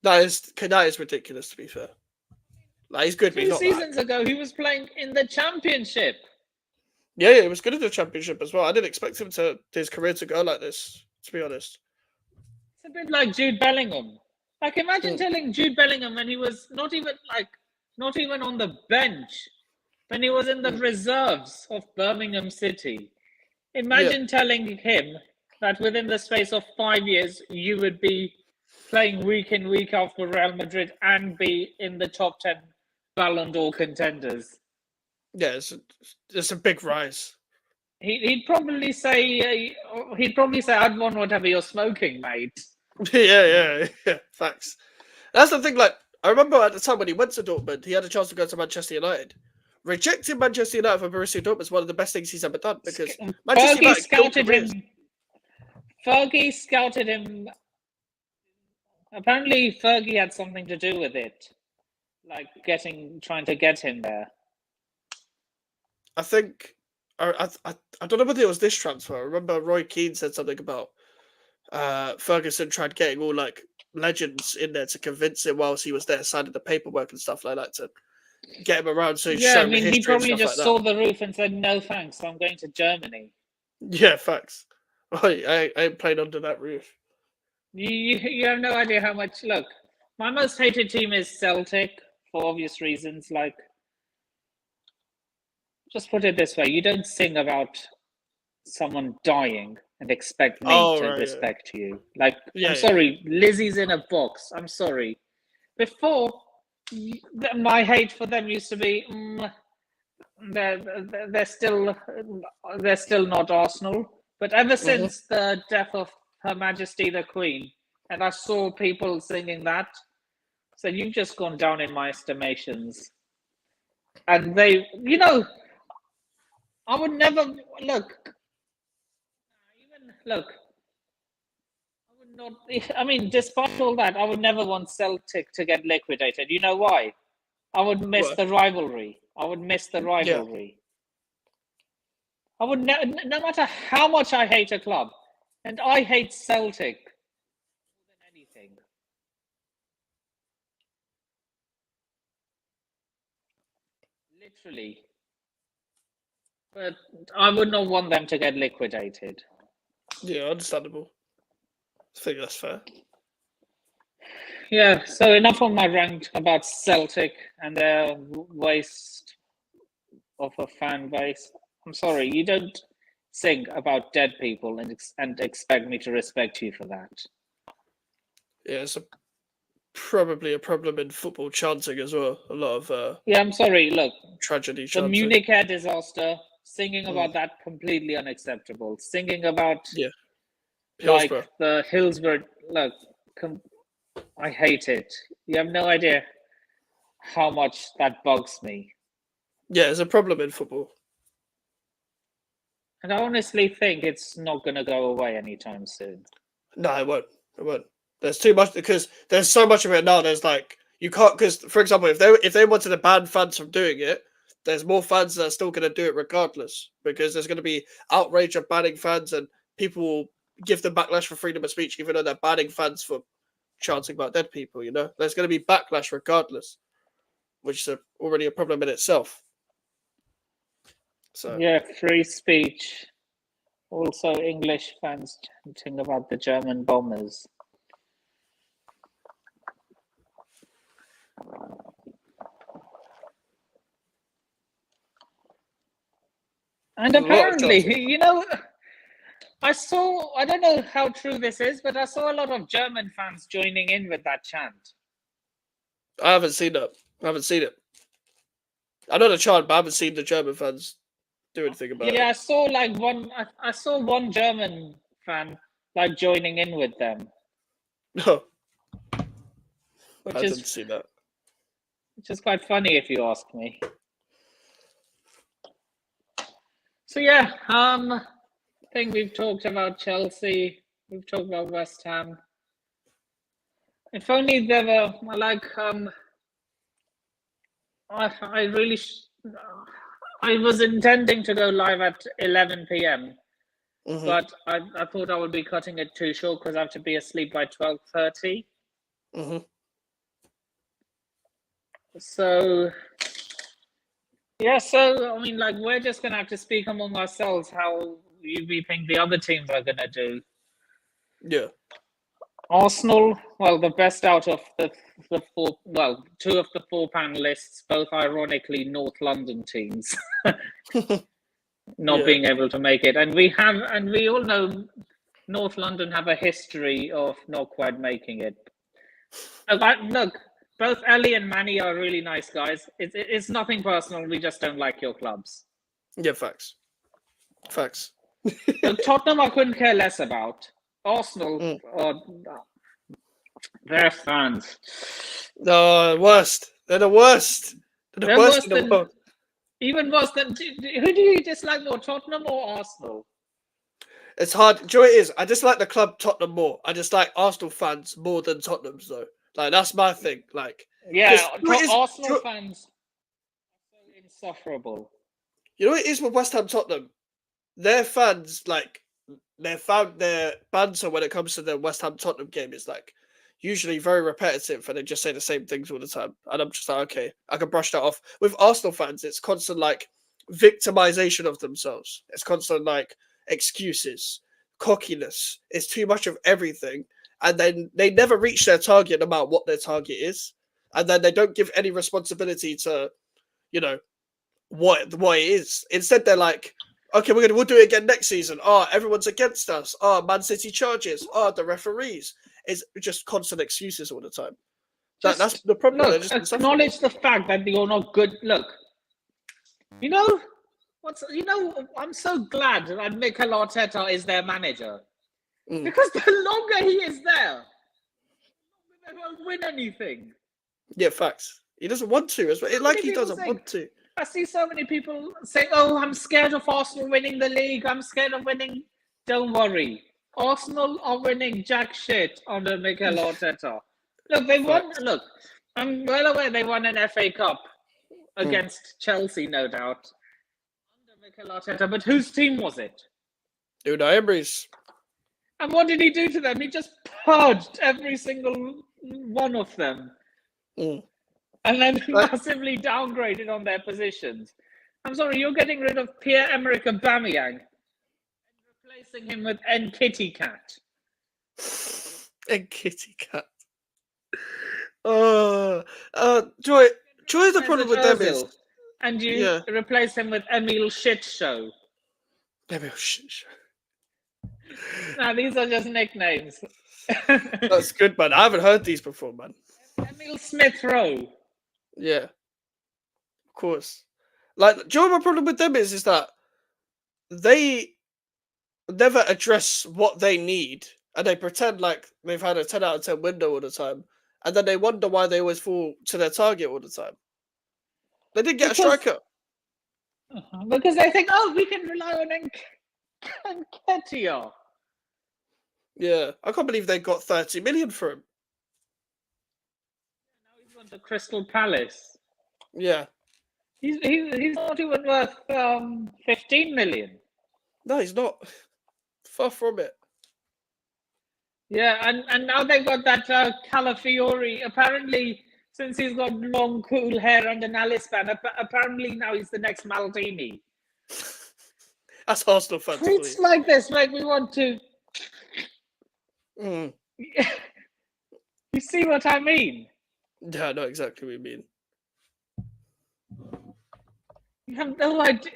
That is ridiculous. To be fair, he's good. 2 seasons ago, he was playing in the Championship. Yeah, he was good in the Championship as well. I didn't expect him his career to go like this. To be honest, it's a bit like Jude Bellingham. Like, imagine telling Jude Bellingham when he was not even on the bench, when he was in the reserves of Birmingham City. Imagine telling him that within the space of 5 years, you would be playing week in, week out for Real Madrid and be in the top 10 Ballon d'Or contenders. Yeah, it's a big rise. He'd probably say, "I'd want whatever you're smoking, mate." Yeah. Facts. That's the thing. Like, I remember at the time when he went to Dortmund, he had a chance to go to Manchester United. Rejecting Manchester United for Borussia Dortmund is one of the best things he's ever done because Manchester United scouted him. Fergie scouted him. Apparently, Fergie had something to do with it, like trying to get him there. I think I don't know whether it was this transfer. I remember Roy Keane said something about Ferguson tried getting all legends in there to convince him whilst he was there signing the paperwork and stuff like that to get him around. So he probably just saw the roof and said, "No thanks, I'm going to Germany." Yeah, facts. I ain't playing under that roof. You have no idea how much. Look, my most hated team is Celtic for obvious reasons. Like, just put it this way: you don't sing about someone dying and expect me to respect you. Like, I'm sorry, Lizzie's in a box. I'm sorry. Before, my hate for them used to be they're still not Arsenal. But ever since the death of Her Majesty the Queen, and I saw people singing that, so you've just gone down in my estimations. And they, I would never look. I would not. I mean, despite all that, I would never want Celtic to get liquidated. You know why? I would miss the rivalry. Yeah. I would no matter how much I hate a club, and I hate Celtic more than anything. Literally. But I would not want them to get liquidated. Yeah, understandable. I think that's fair. Yeah, so enough on my rant about Celtic and their waste of a fan base. I'm sorry, you don't sing about dead people and expect me to respect you for that. Yeah, it's probably a problem in football chanting as well. A lot of Yeah, I'm sorry. Look, tragedy the chanting. Munich air disaster, singing about that completely unacceptable. Singing about Yeah. like Hillsborough. the Hillsborough. Look, I hate it. You have no idea how much that bugs me. Yeah, it's a problem in football. And I honestly think it's not going to go away anytime soon. No, it won't. It won't. There's too much because there's so much of it now. There's like you can't because, for example, if they wanted to ban fans from doing it, there's more fans that are still going to do it regardless because there's going to be outrage of banning fans and people will give them backlash for freedom of speech even though they're banning fans for chanting about dead people. You know, there's going to be backlash regardless, which is already a problem in itself. So yeah, free speech. Also, English fans chanting about the German bombers. And apparently, you know, I don't know how true this is, but I saw a lot of German fans joining in with that chant. I haven't seen that. I haven't seen it. I know the chant, but I haven't seen the German fans do anything about it. Yeah, I saw like I saw one German fan like joining in with them. No. I didn't see that. Which is quite funny if you ask me. So yeah, I think we've talked about Chelsea, we've talked about West Ham. If only there were like I was intending to go live at 11 p.m. But I thought I would be cutting it too short because I have to be asleep by 12:30. So yeah, so I mean, like we're just gonna have to speak among ourselves how we think the other teams are gonna do. Yeah. Arsenal, well, the best out of the four, well, two of the four panelists, both ironically North London teams, not being able to make it, and we all know North London have a history of not quite making it. Look, both Ellie and Manny are really nice guys. It's nothing personal. We just don't like your clubs. Yeah, facts. Facts. Tottenham, I couldn't care less about. Arsenal, their fans. No, worst. They're the worst. They're the worst in the world. Even worse than who do you dislike more, Tottenham or Arsenal? It's hard. Do you know what it is? I dislike the club Tottenham more. I dislike Arsenal fans more than Tottenham's though. Like that's my thing. Like Arsenal fans are so insufferable. You know what it is with West Ham Tottenham? Their fans their banter when it comes to the West Ham Tottenham game is like usually very repetitive and they just say the same things all the time. And I'm just like, okay, I can brush that off. With Arsenal fans, it's constant like victimization of themselves. It's constant like excuses, cockiness. It's too much of everything. And then they never reach their target no matter what their target is. And then they don't give any responsibility to, you know, what it is. Instead, they're like, okay, we'll do it again next season. Oh, everyone's against us. Oh, Man City charges. Oh, the referees. It's just constant excuses all the time. That's the problem. Look, acknowledge the fact that you're not good. Look, I'm so glad that Mikel Arteta is their manager. Because the longer he is there, the longer they won't win anything. Yeah, facts. He doesn't want to. He doesn't want to. I see so many people say, oh, I'm scared of Arsenal winning the league. I'm scared of winning. Don't worry. Arsenal are winning jack shit under Mikel Arteta. Look, they won. Look, I'm well aware they won an FA Cup against Chelsea, no doubt, under Mikel Arteta. But whose team was it? Unai Emery's. And what did he do to them? He just purged every single one of them. and then massively downgraded on their positions. I'm sorry, you're getting rid of Pierre-Emerick Aubameyang and replacing him with Nketiah Cat. Nketiah Cat. Joy, the problem with them is... And you replace him with Emil Shitshow. Emil Shitshow. Now, these are just nicknames. That's good, man. I haven't heard these before, man. Emil Smith Rowe. Yeah. Of course. Like, do you know what my problem with them is that they never address what they need, and they pretend like they've had a 10 out of 10 window all the time, and then they wonder why they always fall to their target all the time. They didn't get a striker. Because they think, oh, we can rely on Nketiah. Yeah, I can't believe they got 30 million for him. Now he's gone to Crystal Palace. Yeah. He's not even worth 15 million. No, he's not. Far from it. Yeah, and now they've got that Calafiori. Apparently, since he's got long, cool hair and an Alice span, apparently now he's the next Maldini. That's Arsenal fans. Tweets like this make me want to... Mm. You see what I mean? Yeah, I know exactly what you mean. You have no idea.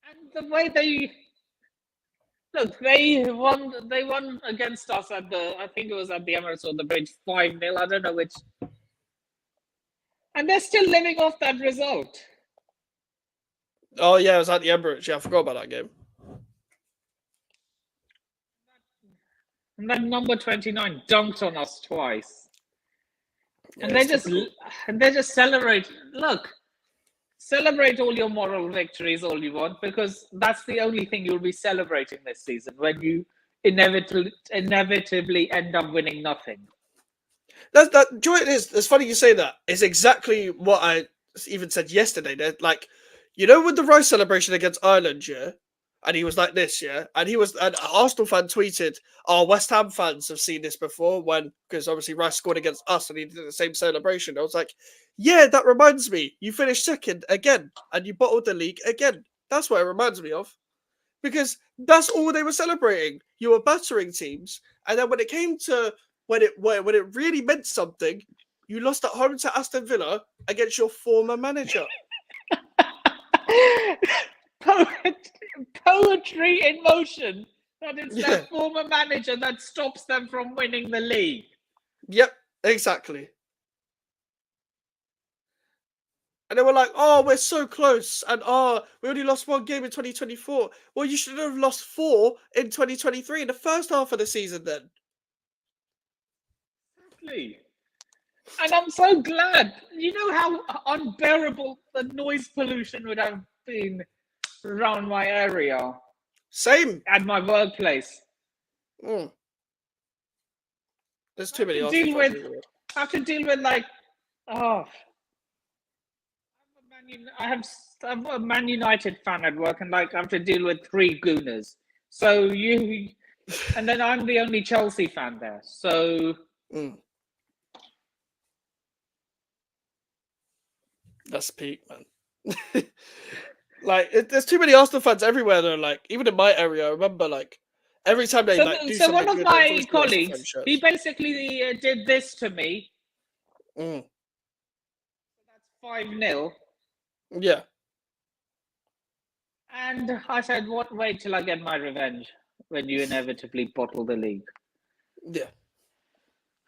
And the way they... Look, they won against us at I think it was at the Emirates or the Bridge, 5-0, I don't know which. And they're still living off that result. Oh, yeah, it was at the Emirates. Yeah, I forgot about that game. And then number 29 dunked on us twice. Yeah, and they just celebrate. Look, celebrate all your moral victories all you want, because that's the only thing you'll be celebrating this season when you inevitably end up winning nothing. Joy, it's funny you say that. It's exactly what I even said yesterday. They're like, you know, with the Rice celebration against Ireland, yeah, and he was like this, yeah, and an Arsenal fan tweeted, "Oh, West Ham fans have seen this before because obviously Rice scored against us and he did the same celebration." I was like, yeah, that reminds me. You finished second again and you bottled the league again. That's what it reminds me of, because that's all they were celebrating. You were battering teams, and then when it came to when it really meant something, you lost at home to Aston Villa against your former manager. Poetry in motion. That it's their former manager that stops them from winning the league. Yep, exactly. And they were like, oh, we're so close. And we only lost one game in 2024. Well, you should have lost 4 in 2023 in the first half of the season then. Exactly. And I'm so glad. You know how unbearable the noise pollution would have been around my area. Same. At my workplace. There's too many. I have to deal with like, I'm a Man United fan at work, and like I have to deal with 3 Gooners. So and then I'm the only Chelsea fan there. So that's peak, man. Like, there's too many Arsenal fans everywhere. Though, like even in my area, I remember like every time they do something. So one of my colleagues, he basically did this to me. That's 5-0. Yeah. And I said, wait till I get my revenge when you inevitably bottle the league. Yeah.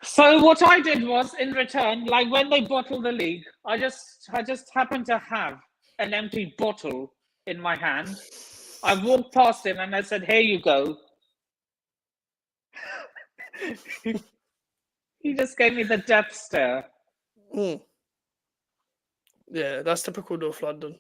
So what I did was, in return, like when they bottled the league, I just happened to have an empty bottle in my hand. I walked past him and I said, here you go. He just gave me the death stare. Yeah, that's typical North London.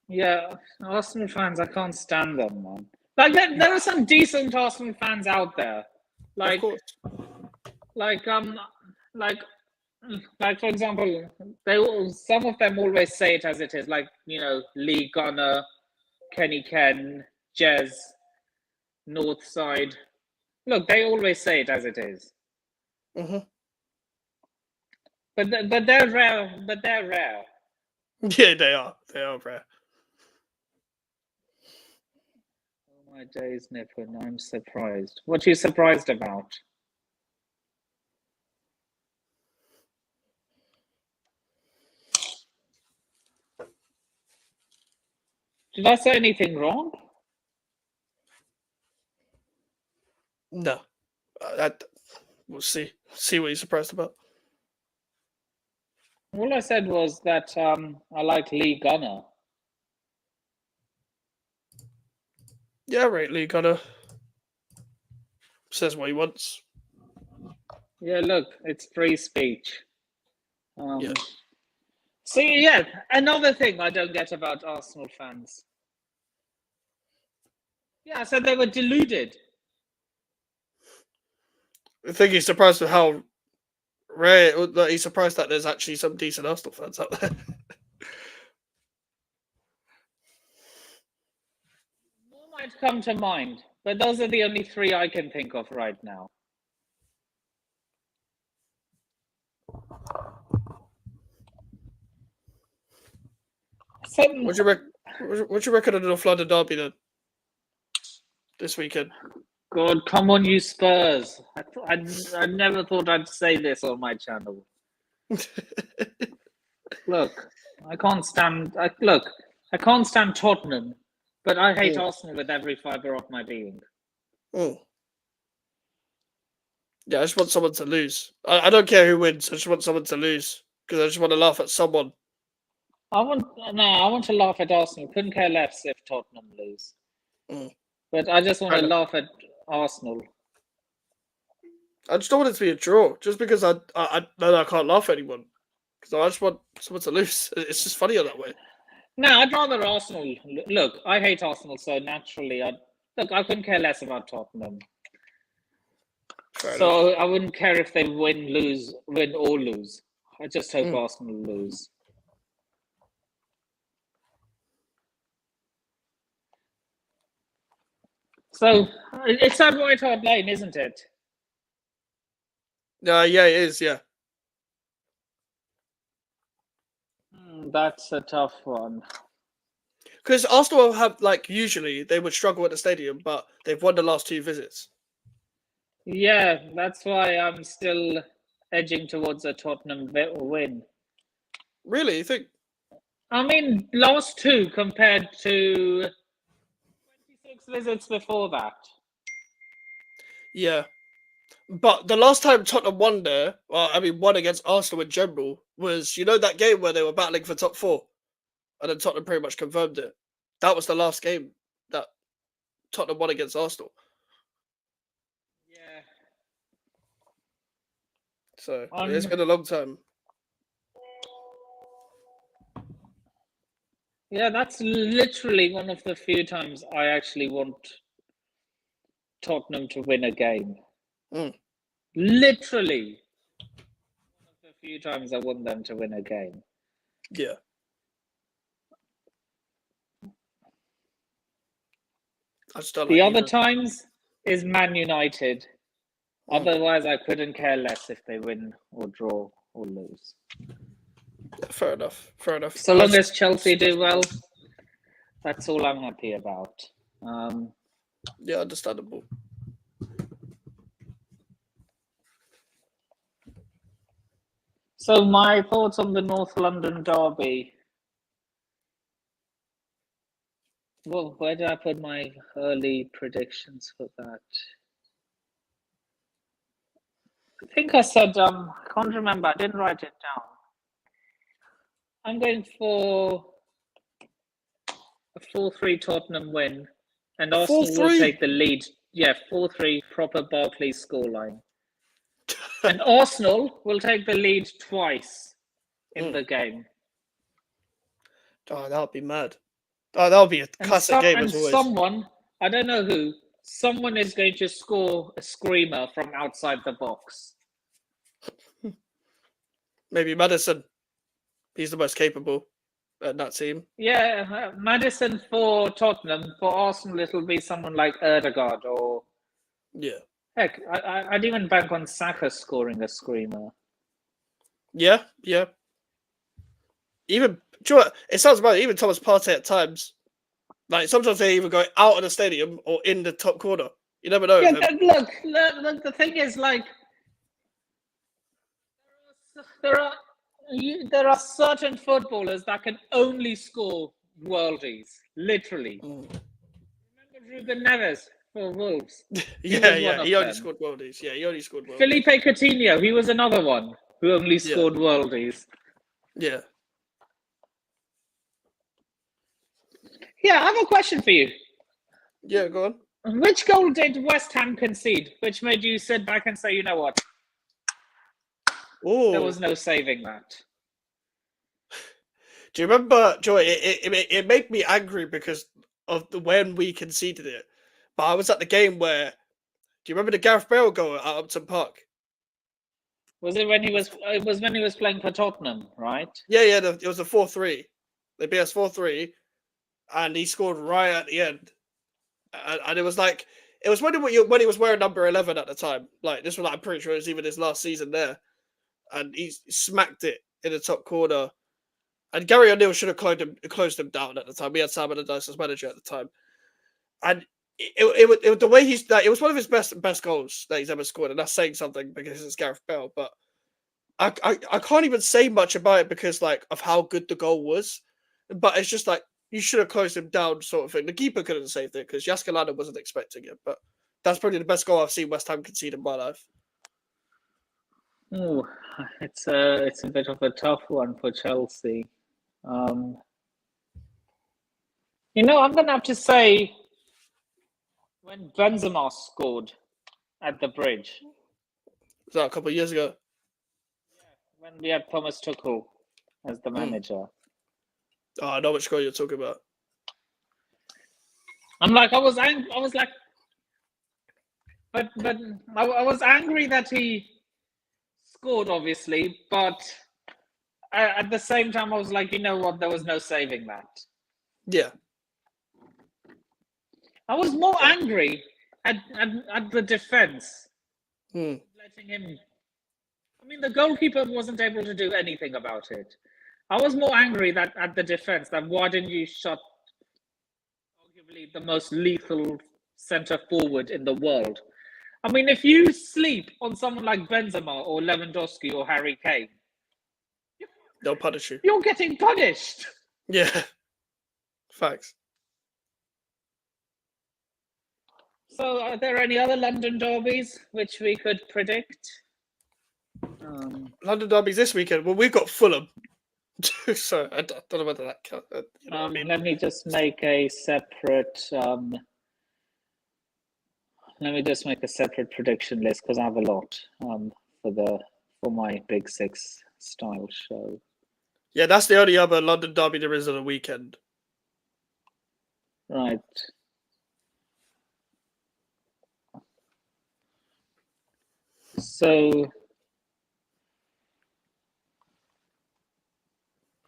Yeah, Arsenal fans, I can't stand them, man. Like there are some decent Arsenal fans out there. Like, of course. like for example, some of them always say it as it is. Like, you know, Lee Gunner, Kenny Ken, Jez, Northside. Look, they always say it as it is. Hmm. But they're rare. But they're rare. Yeah, they are. They are rare. Oh my days, Nippon! I'm surprised. What are you surprised about? Did I say anything wrong? No, we'll see. See what you're surprised about. All I said was that I like Lee Gunner. Yeah, right. Lee Gunner says what he wants. Yeah, look, it's free speech. Yeah. See, yeah, another thing I don't get about Arsenal fans. Yeah, I said they were deluded. I think he's surprised with how rare. That he's surprised that there's actually some decent Arsenal fans out there. More might come to mind, but those are the only three I can think of right now. What you reckon of the North London derby then? This weekend. God, come on, you Spurs! I never thought I'd say this on my channel. Look, I can't stand. I can't stand Tottenham, but I hate Arsenal with every fibre of my being. Oh. Yeah, I just want someone to lose. I don't care who wins. I just want someone to lose because I just want to laugh at someone. I want to laugh at Arsenal. Couldn't care less if Tottenham lose. But I just want to laugh at Arsenal. I just don't want it to be a draw, just because I know I can't laugh at anyone. Because I just want someone to lose. It's just funnier that way. No, I'd rather Arsenal. Look, I hate Arsenal, so naturally, I couldn't care less about Tottenham. Fair so enough. I wouldn't care if they win or lose. I just hope Arsenal lose. So it's at White Hart Lane, isn't it? Yeah, it is. Yeah. That's a tough one. Because Arsenal have usually they would struggle at the stadium, but they've won the last 2 visits. Yeah, that's why I'm still edging towards a Tottenham win. Really, you think? I mean, last 2 compared to 26 visits before that. Yeah. But the last time Tottenham won there, won against Arsenal in general, was that game where they were battling for top 4, and then Tottenham pretty much confirmed it. That was the last game that Tottenham won against Arsenal. Yeah. So it's been a long time. Yeah, that's literally one of the few times I actually want Tottenham to win a game. Literally. One of the few times I want them to win a game. Yeah. The other times is Man United. Otherwise, I couldn't care less if they win or draw or lose. Fair enough. So long as Chelsea do well, that's all I'm happy about. Yeah, understandable. So my thoughts on the North London derby. Well, where did I put my early predictions for that? I think I said, I can't remember. I didn't write it down. I'm going for a 4-3 Tottenham win, and Arsenal will take the lead. Yeah, 4-3 proper Barclays scoreline. And Arsenal will take the lead twice in the game. Oh, that would be mad. Oh, that would be a classic game as always. Someone, I don't know who, someone is going to score a screamer from outside the box. Maybe Maddison. He's the most capable in that team. Yeah, Maddison for Tottenham. For Arsenal, it'll be someone like Erdegaard or... Yeah. Heck, I'd even bank on Saka scoring a screamer. Yeah. Even do you know what? It sounds bad. Even Thomas Partey at times, like sometimes they either go out of the stadium or in the top corner. You never know. Yeah, with him. look, the thing is, like, there are certain footballers that can only score worldies, literally. Remember Ruben Neves for Wolves? Yeah. One He of only them. scored worldies. Yeah, he only scored worldies. Felipe Coutinho, he was another one who only Yeah. scored worldies. Yeah. Yeah, I have a question for you. Yeah, go on. Which goal did West Ham concede, which made you sit back and say, you know what? Oh, There was no saving that. do you remember, Joy? It made me angry because of when we conceded it. But I was at the game where. Do you remember the Gareth Bale goal at Upton Park? Was it when he was? It was when he was playing for Tottenham, right? Yeah. It was a 4-3. They beat us 4-3, and he scored right at the end. And it was like it was when he was wearing number 11 at the time. Like this was, like, I'm pretty sure it was even his last season there, and he smacked it in the top corner. And Gary O'Neill should have closed him down at the time. We had Sam Allardyce as manager at the time, and it the way he's like, it was one of his best goals that he's ever scored, and that's saying something because it's Gareth Bale. But I can't even say much about it because like of how good the goal was. But it's just like you should have closed him down, sort of thing. The keeper couldn't have saved it because Jaska Landa wasn't expecting it. But that's probably the best goal I've seen West Ham concede in my life. Oh, it's a bit of a tough one for Chelsea. I'm gonna have to say when Benzema scored at the Bridge. Was that a couple of years ago? When we had Thomas Tuchel as the manager. Oh, I know which goal you're talking about. I was like, but I was angry that he scored, obviously, but at the same time, I was like, you know what? There was no saving that. Yeah. I was more angry at the defense. Letting him. I mean, the goalkeeper wasn't able to do anything about it. I was more angry at the defense that why didn't you shut arguably the most lethal centre forward in the world? I mean, if you sleep on someone like Benzema or Lewandowski or Harry Kane, they'll punish you. You're getting punished. Yeah. Facts. So, are there any other London derbies which we could predict? London derbies this weekend. Well, we've got Fulham. So I don't know whether that counts. Let me just make a separate. Let me just make a separate prediction list because I have a lot for my Big Six style show. Yeah, that's the only other London derby there is on the weekend. Right. So,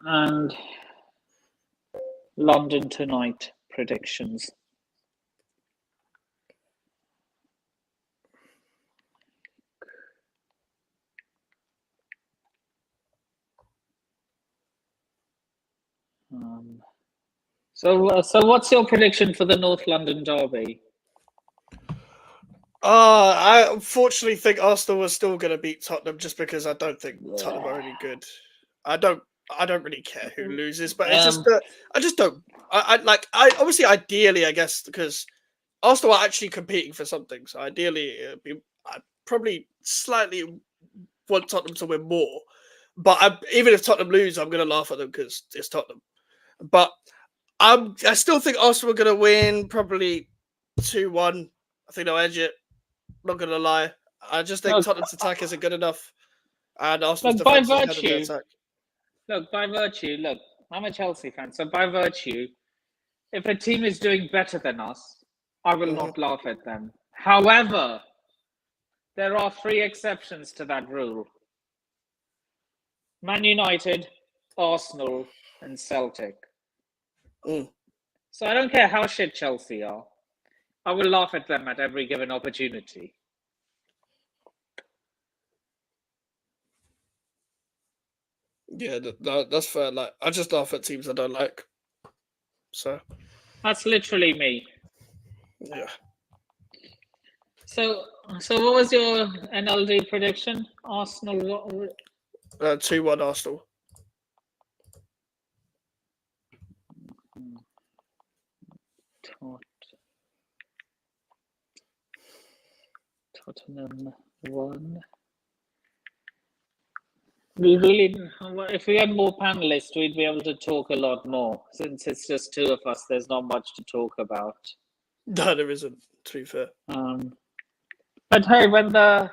and London tonight predictions. So what's your prediction for the North London derby? I unfortunately think Arsenal are still going to beat Tottenham just because I don't think Tottenham are any good. I don't really care who loses, but it's just I just don't. I obviously ideally I guess because Arsenal are actually competing for something, so ideally I probably slightly want Tottenham to win more. But even if Tottenham lose, I'm going to laugh at them because it's Tottenham. But I still think Arsenal are going to win probably 2-1. I think they'll edge it. Not going to lie. I just think Tottenham's attack isn't good enough. And Arsenal's defense is ahead of their attack. Look, I'm a Chelsea fan. So by virtue, if a team is doing better than us, I will not laugh at them. However, there are 3 exceptions to that rule. Man United, Arsenal, and Celtic. So I don't care how shit Chelsea are. I will laugh at them at every given opportunity. Yeah, that's fair. Like, I just laugh at teams I don't like. So That's literally me. yeah, So, what was your NLD prediction? Arsenal. 2-1 Arsenal. Tottenham 1. We really, if we had more panelists, we'd be able to talk a lot more. Since it's just two of us, there's not much to talk about. No, there isn't. To be fair. But hey, when the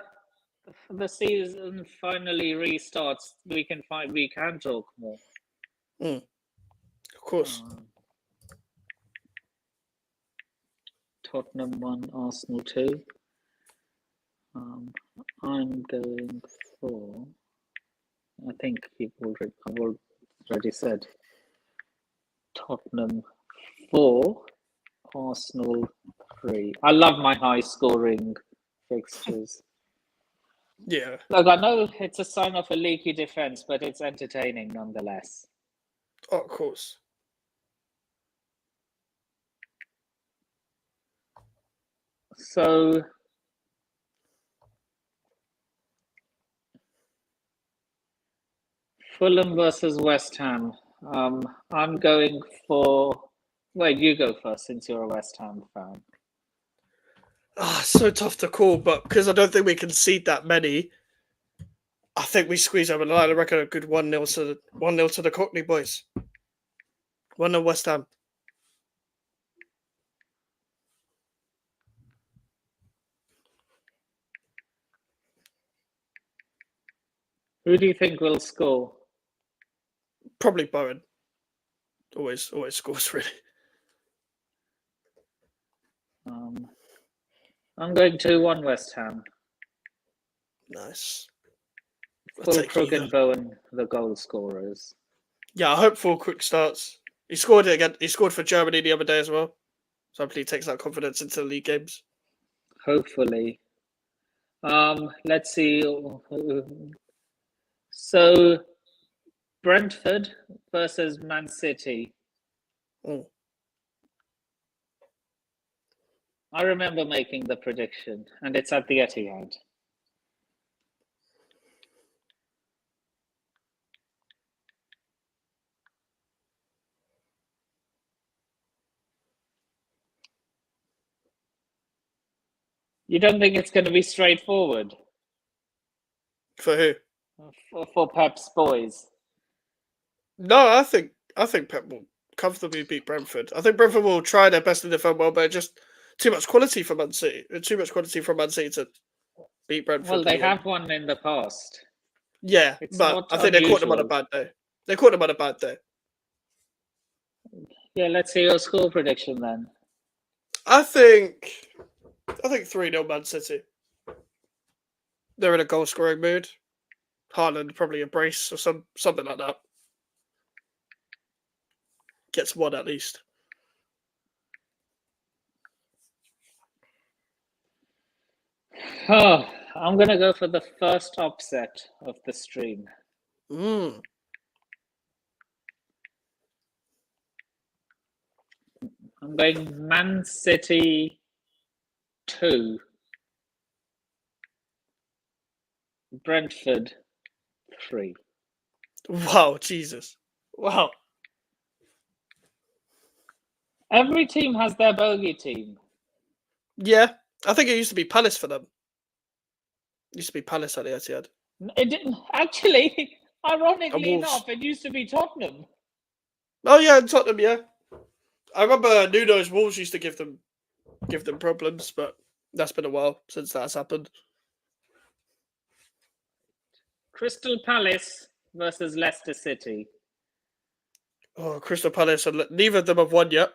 season finally restarts, we can talk more. Of course. Tottenham 1, Arsenal 2. I'm going for. I think I've already said Tottenham 4, Arsenal 3. I love my high scoring fixtures. Yeah. Look, I know it's a sign of a leaky defense, but it's entertaining nonetheless. Oh, of course. So, Fulham versus West Ham. I'm going for. Wait, you go first since you're a West Ham fan. So tough to call, but because I don't think we concede that many, I think we squeeze over the line. I reckon a good 1-0 to the Cockney boys. 1-0 West Ham. Who do you think will score? Probably Bowen. Always scores, really. I'm going 2-1 West Ham. Nice. Fulkrug and Bowen, the goal scorers. Yeah, I hope Fulkrug starts. He scored it again. He scored for Germany the other day as well. So hopefully he takes that confidence into the league games. Hopefully. Let's see. So, Brentford versus Man City. I remember making the prediction, and it's at the Etihad. You don't think it's going to be straightforward? For who? For Pep's boys. No, I think Pep will comfortably beat Brentford. I think Brentford will try their best to defend well, but just too much quality for Man City. Too much quality from Man City to beat Brentford. Well, they have won in the past. Yeah, but I think they caught them on a bad day. They caught them on a bad day. Yeah, let's see your score prediction then. I think 3-0 Man City. They're in a goal scoring mood. Haaland probably a brace or something like that. Gets one at least. Oh, I'm going to go for the first upset of the stream. I'm going Man City 2. Brentford 3. Wow, Jesus. Wow. Every team has their bogey team. Yeah, I think it used to be Palace for them. It used to be Palace at the Etihad. It didn't actually. Ironically enough, it used to be Tottenham. Oh yeah, Tottenham. Yeah, I remember Nuno's Wolves used to give them problems, but that's been a while since that's happened. Crystal Palace versus Leicester City. Oh, Crystal Palace, and neither of them have won yet.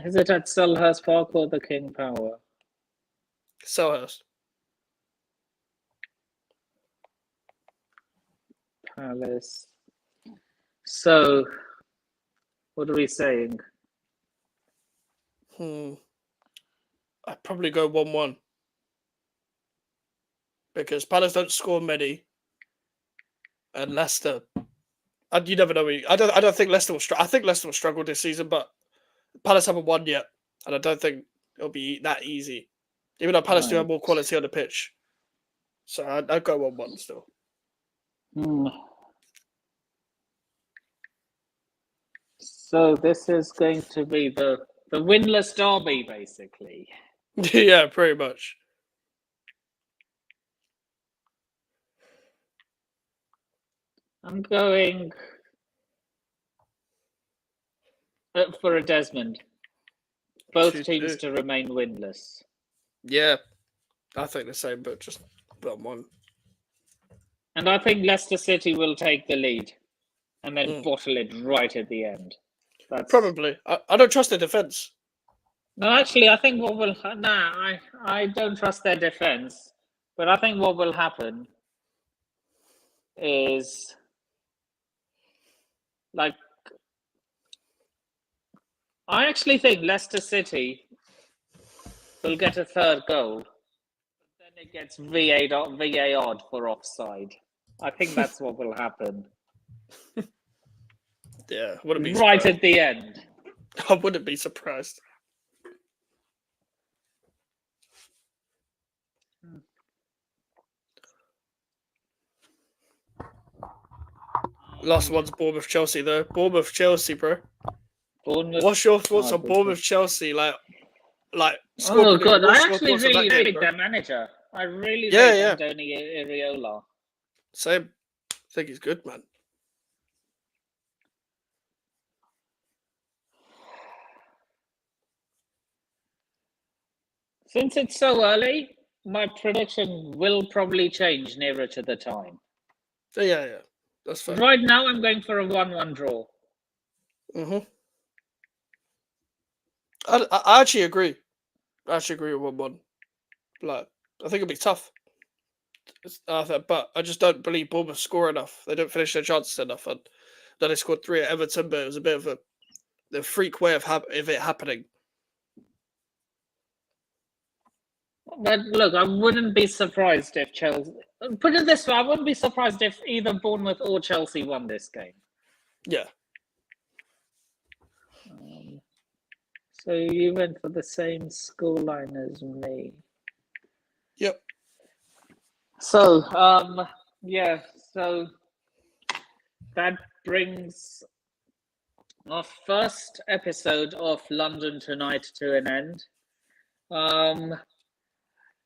Is it at Selhurst Park or the King Power? Selhurst. Palace. So, what are we saying? I'd probably go 1-1 because Palace don't score many, and Leicester. And you never know. I don't think Leicester will struggle. I think Leicester will struggle this season, but Palace haven't won yet, and I don't think it'll be that easy. Even though Palace do have more quality on the pitch, so I'd go 1-1 still. So this is going to be the winless derby, basically. Yeah, pretty much. I'm going for a Desmond. Both 2-2. teams to remain winless. Yeah, I think the same, but just 1-1. And I think Leicester City will take the lead and then bottle it right at the end. Probably. I don't trust their defence. No, actually, I think what will... I don't trust their defence. But I think what will happen is... Like... I actually think Leicester City will get a third goal. But then it gets VAR'd for offside. I think that's what will happen. Yeah, wouldn't be right surprised. At the end. I wouldn't be surprised. Last one's Bournemouth-Chelsea, though. Bournemouth-Chelsea, bro. What's your thoughts on Bournemouth-Chelsea? Like, oh god, I actually really like their manager. I really like Andoni Iraola. Same. I think he's good, man. Since it's so early, my prediction will probably change nearer to the time. Yeah. That's fine. Right now, I'm going for a 1-1 draw. I actually agree. I actually agree with 1-1. Like, I think it'll be tough. But I just don't believe Bournemouth score enough. They don't finish their chances enough. And then they scored 3 at Everton, but it was a bit of the freak way of it happening. But look, I wouldn't be surprised if Chelsea... Put it this way, I wouldn't be surprised if either Bournemouth or Chelsea won this game. Yeah. So you went for the same scoreline as me. Yep. So, so that brings our first episode of London Tonight to an end.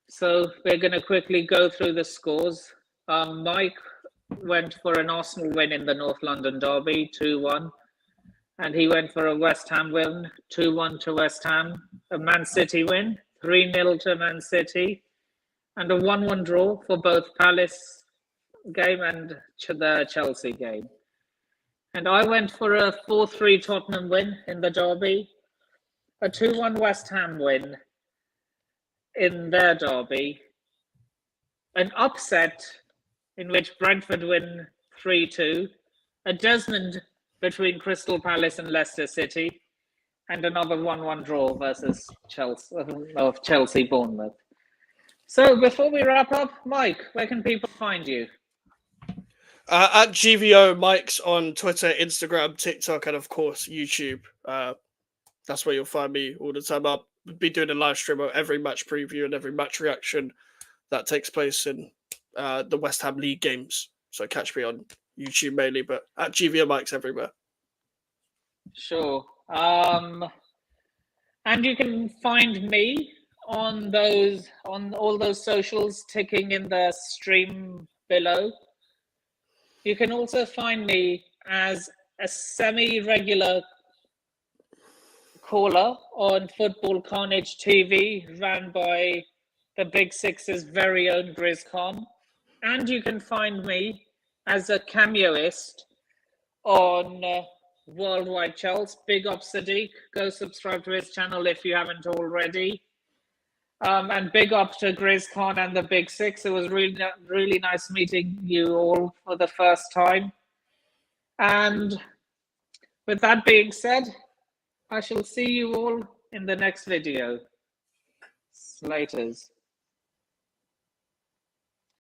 So we're going to quickly go through the scores. Mike went for an Arsenal win in the North London derby, 2-1. And he went for a West Ham win, 2-1 to West Ham. A Man City win, 3-0 to Man City. And a 1-1 draw for both Palace game and the Chelsea game. And I went for a 4-3 Tottenham win in the derby. A 2-1 West Ham win in their derby, an upset in which Brentford win 3-2, a Desmond between Crystal Palace and Leicester City, and another 1-1 draw versus Chelsea Bournemouth. So before we wrap up, Mike, where can people find you? At GVO Mike's on Twitter, Instagram, TikTok, and of course YouTube. That's where you'll find me all the time. I'll be doing a live stream of every match preview and every match reaction that takes place in the West Ham League games. So catch me on YouTube mainly, but at GVO Mike's everywhere. Sure. And you can find me on all those socials ticking in the stream below. You can also find me as a semi-regular caller on Football Carnage TV, ran by the Big Six's very own Grizz Khan. And you can find me as a cameoist on Worldwide Chels. Big up Sadiq. Go subscribe to his channel if you haven't already. And big up to Grizz Khan and the Big Six. It was really nice meeting you all for the first time. And with that being said, I shall see you all in the next video. Laters.